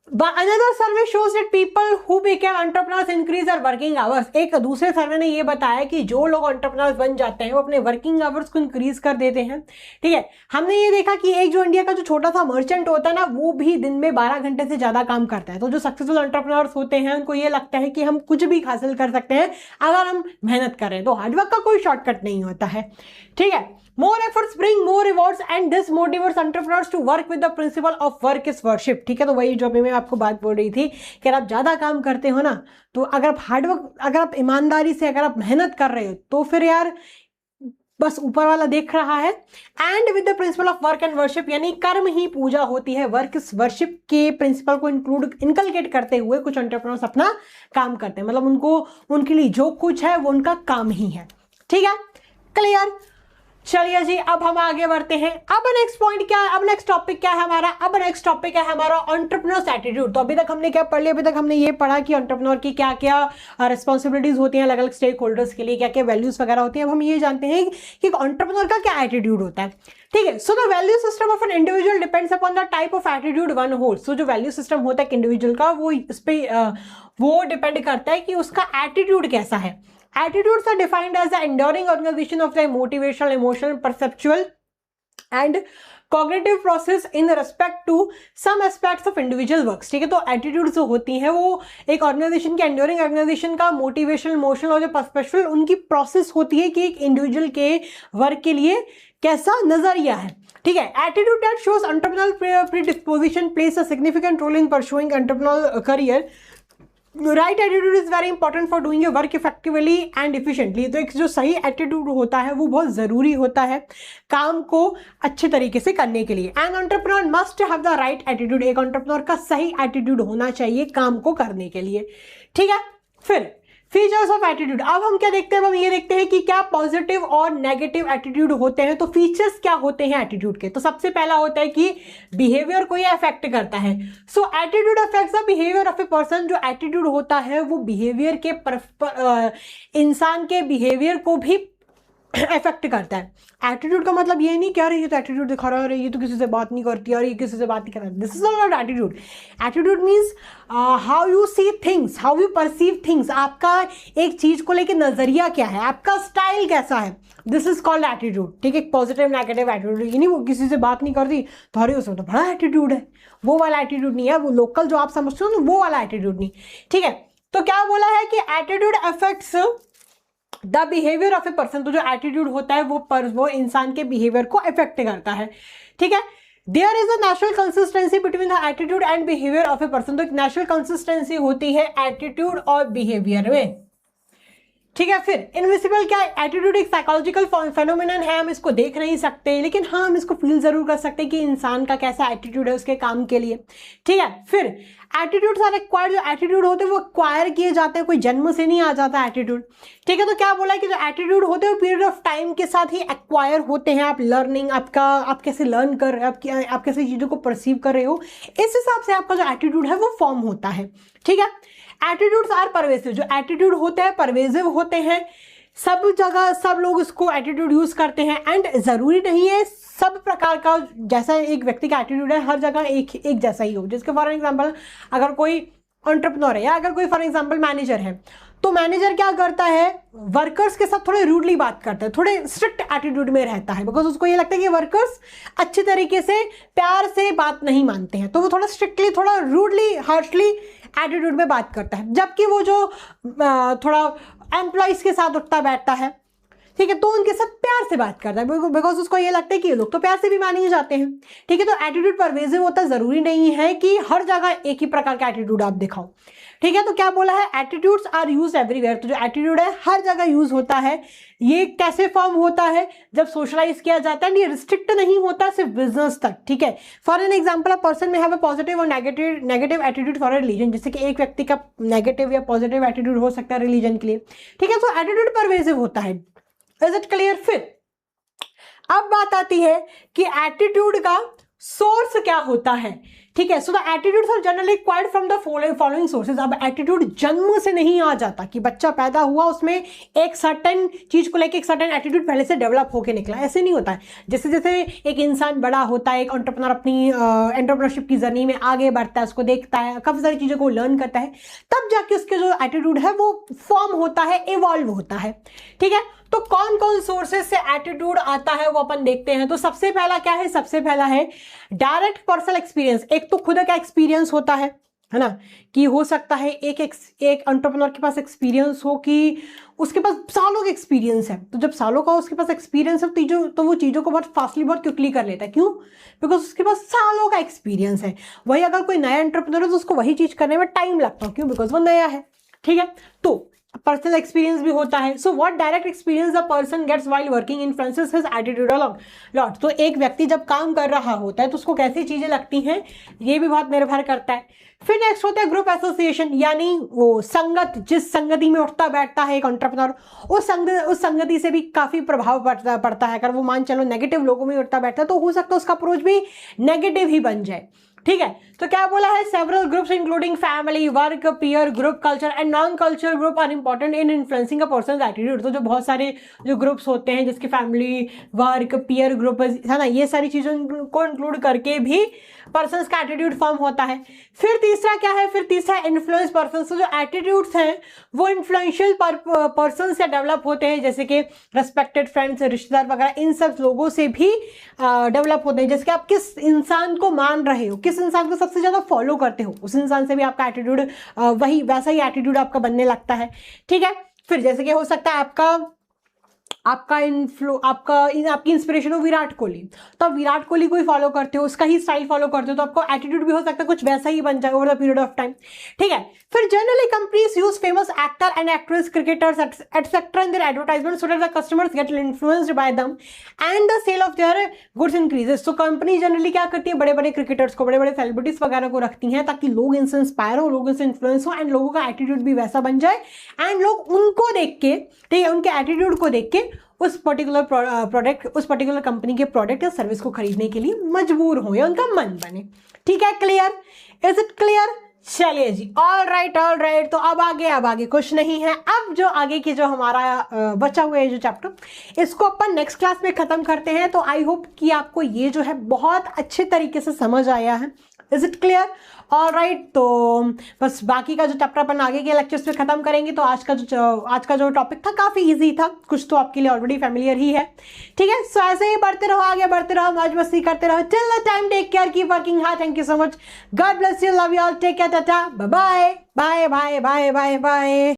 Another survey shows that people who became entrepreneurs increase their working hours. एक दूसरे सर्वे ने ये बताया कि जो लोग entrepreneurs बन जाते हैं, वो अपने वर्किंग आवर्स को इंक्रीज कर देते हैं, ठीक है। हमने ये देखा कि एक जो इंडिया का जो छोटा सा मर्चेंट होता है ना, वो भी दिन में 12 घंटे से ज़्यादा काम करता है। तो जो सक्सेसफुल एंटरप्रेन्योर्स होते हैं, उनको ये लगता है कि हम कुछ भी हासिल कर सकते हैं अगर हम मेहनत करें। तो हार्डवर्क का कोई शॉर्टकट नहीं होता है, ठीक है। More efforts bring more rewards and this motivates entrepreneurs to work with the principle of work is worship, ठीक है। तो वही जो मैं आपको बात बोल रही थी कि अगर आप ज़्यादा काम करते हो ना, तो अगर आप हार्डवर्क, अगर आप ईमानदारी से, अगर आप मेहनत कर रहे हो, तो फिर यार बस ऊपर वाला देख रहा है। And with the principle of work and worship, यानी कर्म ही पूजा होती है, वर्क इस वर्शिप के प्रिंसिपल को इनकलकेट करते हुए कुछ एंटरप्रेन्योर्स अपना काम करते हैं। मतलब उनको, उनके लिए जो कुछ है वो उनका काम ही है, ठीक है, क्लियर। चलिए जी, अब हम आगे बढ़ते हैं। अब नेक्स्ट पॉइंट क्या है, अब नेक्स्ट टॉपिक क्या है हमारा, अब नेक्स्ट टॉपिक है हमारा एंटरप्रेन्योर्स एटीट्यूड। तो अभी तक हमने क्या पढ़ लिया, अभी तक हमने ये पढ़ा कि एंटरप्रेन्योर की क्या क्या रिस्पॉन्सिबिलिटीज होती हैं अलग अलग स्टेक होल्डर्स के लिए, क्या क्या वैल्यूज वगैरह होती हैं। अब हम ये जानते हैं कि एंटरप्रेन्योर का क्या एटीट्यूड होता है, ठीक है। So the value system of an individual depends upon the type of attitude one holds. So जो वैल्यू सिस्टम होता है इंडिविजुअल का, वो इस पे वो डिपेंड करता है कि उसका एटीट्यूड कैसा है। Attitudes are defined as the enduring organization of the motivational, emotional, perceptual and cognitive process in respect to some aspects of individual works, ठीक है। तो एटीट्यूड जो होती हैं वो एक ऑर्गेनाइजेशन की, एंड्योरिंग ऑर्गेनाइजेशन का मोटिवेशनल, इमोशनल और जो परसेप्चुअल, उनकी प्रोसेस होती है कि एक इंडिविजुअल के वर्क के लिए कैसा नजरिया है, ठीक है। Attitude that shows entrepreneurial predisposition plays a significant role in pursuing entrepreneurial career right attitude is very important for doing your work effectively and efficiently. तो एक जो सही एटीट्यूड होता है वो बहुत ज़रूरी होता है काम को अच्छे तरीके से करने के लिए। An entrepreneur must have the right attitude. एक एंटरप्रेन्योर का सही एटीट्यूड होना चाहिए काम को करने के लिए, ठीक है। फिर फीचर्स ऑफ एटीट्यूड, अब हम क्या देखते हैं, हम ये देखते हैं कि क्या पॉजिटिव और नेगेटिव एटीट्यूड होते हैं। तो फीचर्स क्या होते हैं एटीट्यूड के, तो सबसे पहला होता है कि बिहेवियर को ये अफेक्ट करता है। So attitude affects the behaviour of a person. जो एटीट्यूड होता है वो बिहेवियर के इंसान के बिहेवियर को भी इफेक्ट करता है। एटीट्यूड का मतलब ये नहीं कि यार ये तो एटीट्यूड दिखा रहा है, ये तो किसी से बात नहीं करती और ये किसी से बात नहीं कर रहा। This is not attitude. Attitude means how you see things, how you perceive things. आपका एक चीज को लेकर नजरिया क्या है, आपका स्टाइल कैसा है, दिस इज कॉल्ड एटीट्यूड, ठीक है। पॉजिटिव नेगेटिव एटीट्यूड, ये नहीं वो किसी से बात नहीं करती तो अरे उसमें तो बड़ा एटीट्यूड है, वो वाला एटीट्यूड नहीं है। वो लोकल जो आप समझते हो ना वो वाला एटीट्यूड नहीं, ठीक है। तो क्या बोला है कि attitude affects the behaviour of a person. तो जो एटीट्यूड होता है वो इंसान के बिहेवियर को इफेक्ट करता है, ठीक है। There is a natural consistency between the attitude and behaviour of a person. तो एक नेचुरल कंसिस्टेंसी होती है एटीट्यूड और बिहेवियर में, ठीक है। फिर इनविजिबल क्या है, एटीट्यूड एक साइकोलॉजिकल फेनोमेनन है, हम इसको देख नहीं सकते लेकिन हाँ हम इसको फील जरूर कर सकते हैं कि इंसान का कैसा एटीट्यूड है उसके काम के लिए, ठीक है। फिर एटीट्यूड सारे एक्वायर्ड, जो एटीट्यूड होते हैं वो एक्वायर किए जाते हैं, कोई जन्म से नहीं आ जाता एटीट्यूड, ठीक है। तो क्या बोला है कि जो एटीट्यूड होते हैं पीरियड ऑफ टाइम के साथ ही एक्वायर होते हैं। आप लर्निंग, आप कैसे लर्न कर रहे हो, आप कैसे चीज़ों को परसीव कर रहे हो, इस हिसाब से आपका जो एटीट्यूड है वो फॉर्म होता है, ठीक है। Attitudes are pervasive. जो एटीट्यूड होते हैं परवेसिव होते हैं, सब जगह सब लोग इसको एटीट्यूड यूज करते हैं। एंड जरूरी नहीं है सब प्रकार का जैसा एक व्यक्ति का एटीट्यूड है हर जगह एक जैसा ही हो। जिसके फॉर एग्जांपल अगर कोई एंटरप्रेन्योर है या अगर कोई फॉर एग्जांपल मैनेजर है, तो मैनेजर क्या करता है, वर्कर्स के साथ थोड़े रूडली बात करता है, थोड़े स्ट्रिक्ट एटीट्यूड में रहता है, बिकॉज उसको ये लगता है कि वर्कर्स अच्छे तरीके से प्यार से बात नहीं मानते हैं, तो वो थोड़ा स्ट्रिक्टली, थोड़ा रूडली, हार्शली एटीट्यूड में बात करता है। जबकि वो जो थोड़ा एम्प्लॉयज के साथ उठता बैठता है, ठीक है, तो उनके साथ प्यार से बात करता है, बिकॉज उसको ये लगता है कि ये लोग तो प्यार से भी माने जाते हैं, ठीक है। तो एटीट्यूड परवेसिव होता है, जरूरी नहीं है कि हर जगह एक ही प्रकार का एटीट्यूड आप दिखाओ, ठीक है। तो क्या बोला है, एटीट्यूड्स आर यूज एवरीवेयर। तो जो एटीट्यूड है हर जगह यूज होता है। ये कैसे फॉर्म होता है, जब सोशलाइज किया जाता है, ये रिस्ट्रिक्ट नहीं होता सिर्फ बिजनेस तक, ठीक है। For an example a person में हैव अ पॉजिटिव और negative attitude for a religion. जैसे कि एक व्यक्ति का नेगेटिव या पॉजिटिव एटीट्यूड हो सकता है रिलीजन के लिए, ठीक है। तो एटीट्यूड परवेसिव होता है। Is it clear? फिर अब बात आती है कि एटीट्यूड का सोर्स क्या होता है, ठीक है। So the attitudes are generally acquired from the following sources. अब एटीट्यूड जन्म से नहीं आ जाता कि बच्चा पैदा हुआ उसमें एक सर्टेन चीज को लेकर एक सर्टेन एटीट्यूड पहले से डेवलप होकर निकला, ऐसे नहीं होता है। जैसे जैसे एक इंसान बड़ा होता है, एक एंटरप्रेन्योर अपनी एंटरप्रेन्योरशिप की जर्नी में आगे बढ़ता है, उसको देखता है, काफी सारी चीजों को लर्न करता है, तब जाके उसके जो एटीट्यूड है वो फॉर्म होता है, इवॉल्व होता है, ठीक है। तो कौन कौन सोर्सेज से एटीट्यूड आता है वो अपन देखते हैं। तो सबसे पहला क्या है, सबसे पहला है डायरेक्ट पर्सनल एक्सपीरियंस। एक तो खुद का एक्सपीरियंस होता है ना, कि हो सकता है एक एंटरप्रेन्योर के पास एक्सपीरियंस हो कि उसके पास सालों का एक्सपीरियंस है। तो जब सालों का उसके पास एक्सपीरियंस है तो वो चीज़ों को बहुत फास्टली, बहुत क्विकली कर लेता है। क्यों? बिकॉज उसके पास सालों का एक्सपीरियंस है। वही अगर कोई नया एंटरप्रेन्योर है तो उसको वही चीज़ करने में टाइम लगता है। क्यों? बिकॉज वो नया है, ठीक है। तो पर्सनल एक्सपीरियंस भी होता है। So what direct experience the person gets while working influences his attitude a lot. तो एक व्यक्ति जब काम कर रहा होता है तो उसको कैसी चीजें लगती हैं ये भी बहुत निर्भर करता है। फिर नेक्स्ट होता है ग्रुप एसोसिएशन, यानी वो संगत, जिस संगति में उठता बैठता है एक एंटरप्रेन्योर, उस संगति से भी काफी प्रभाव पड़ता है। अगर वो मान चलो नेगेटिव लोगों में उठता बैठता है तो हो सकता है उसका अप्रोच भी नेगेटिव ही बन जाए, ठीक है। तो क्या बोला है, several groups including family, work, peer group, culture and non culture group are important in influencing a person's attitude. तो जो बहुत सारे जो ग्रुप्स होते हैं जिसके फैमिली, वर्क, पीयर ग्रुप है ना, ये सारी चीजों को इंक्लूड करके भी पर्सन्स का एटीट्यूड फॉर्म होता है। फिर तीसरा क्या है, फिर तीसरा इन्फ्लुएंस पर्सन्स। तो जो एटीट्यूड्स हैं वो इन्फ्लुएंशियल पर्सन से डेवलप होते हैं, जैसे कि रेस्पेक्टेड फ्रेंड्स, रिश्तेदार वगैरह, इन सब लोगों से भी डेवलप होते हैं। जैसे कि आप किस इंसान को मान रहे हो, किस इंसान को सबसे ज्यादा फॉलो करते हो, उस इंसान से भी आपका एटीट्यूड वही वैसा ही एटीट्यूड आपका बनने लगता है, ठीक है। फिर जैसे कि हो सकता है आपका आपका आपकी इंस्पिरेशन हो विराट कोहली, तो आप विराट कोहली को ही फॉलो करते हो, उसका ही स्टाइल फॉलो करते हो, तो आपको एटीट्यूड भी हो सकता है कुछ वैसा ही बन जाए over the period of time. ठीक है, फिर generally companies use famous actor and actress, cricketers etcetera in their advertisement so that the customers get influenced by them and the sale of their goods increases. तो company जनरली क्या करती है, बड़े बड़े क्रिकेटर्स को, बड़े बड़े सेलिब्रिटीज वगैरह को रखती हैं ताकि लोग इनसे इंस्पायर हो, लोगों से इन्फ्लुएंस हो एंड लोगों का एटीट्यूड भी वैसा बन जाए एंड लोग उनको देख के, ठीक है, उनके एटीट्यूड को देख के उस पर्टिकुलर प्रोडक्ट, उस पर्टिकुलर कंपनी के प्रोडक्ट या सर्विस को खरीदने के लिए मजबूर हो या उनका मन बने। ठीक है, क्लियर? Is it clear? चलिए जी, ऑल राइट। तो अब आगे कुछ नहीं है। अब जो आगे की जो हमारा बचा हुआ है जो चैप्टर, इसको अपन नेक्स्ट क्लास में खत्म करते हैं। तो आई होप कि आपको ये जो है बहुत अच्छे तरीके से समझ आया है। Is it clear? All right, तो बस बाकी का जो चैप्टर अपन आगे के लेक्चर्स में खत्म करेंगे। तो आज का जो टॉपिक था काफी इजी था, कुछ तो आपके लिए ऑलरेडी फैमिलियर ही है। ठीक है, सो ऐसे ही बढ़ते रहो, आगे बढ़ते रहो, मौज मस्ती करते रहो। Till the time, take care, keep working hard. Thank you so much, God bless you, love you all, take care, tata, bye bye bye bye bye bye bye.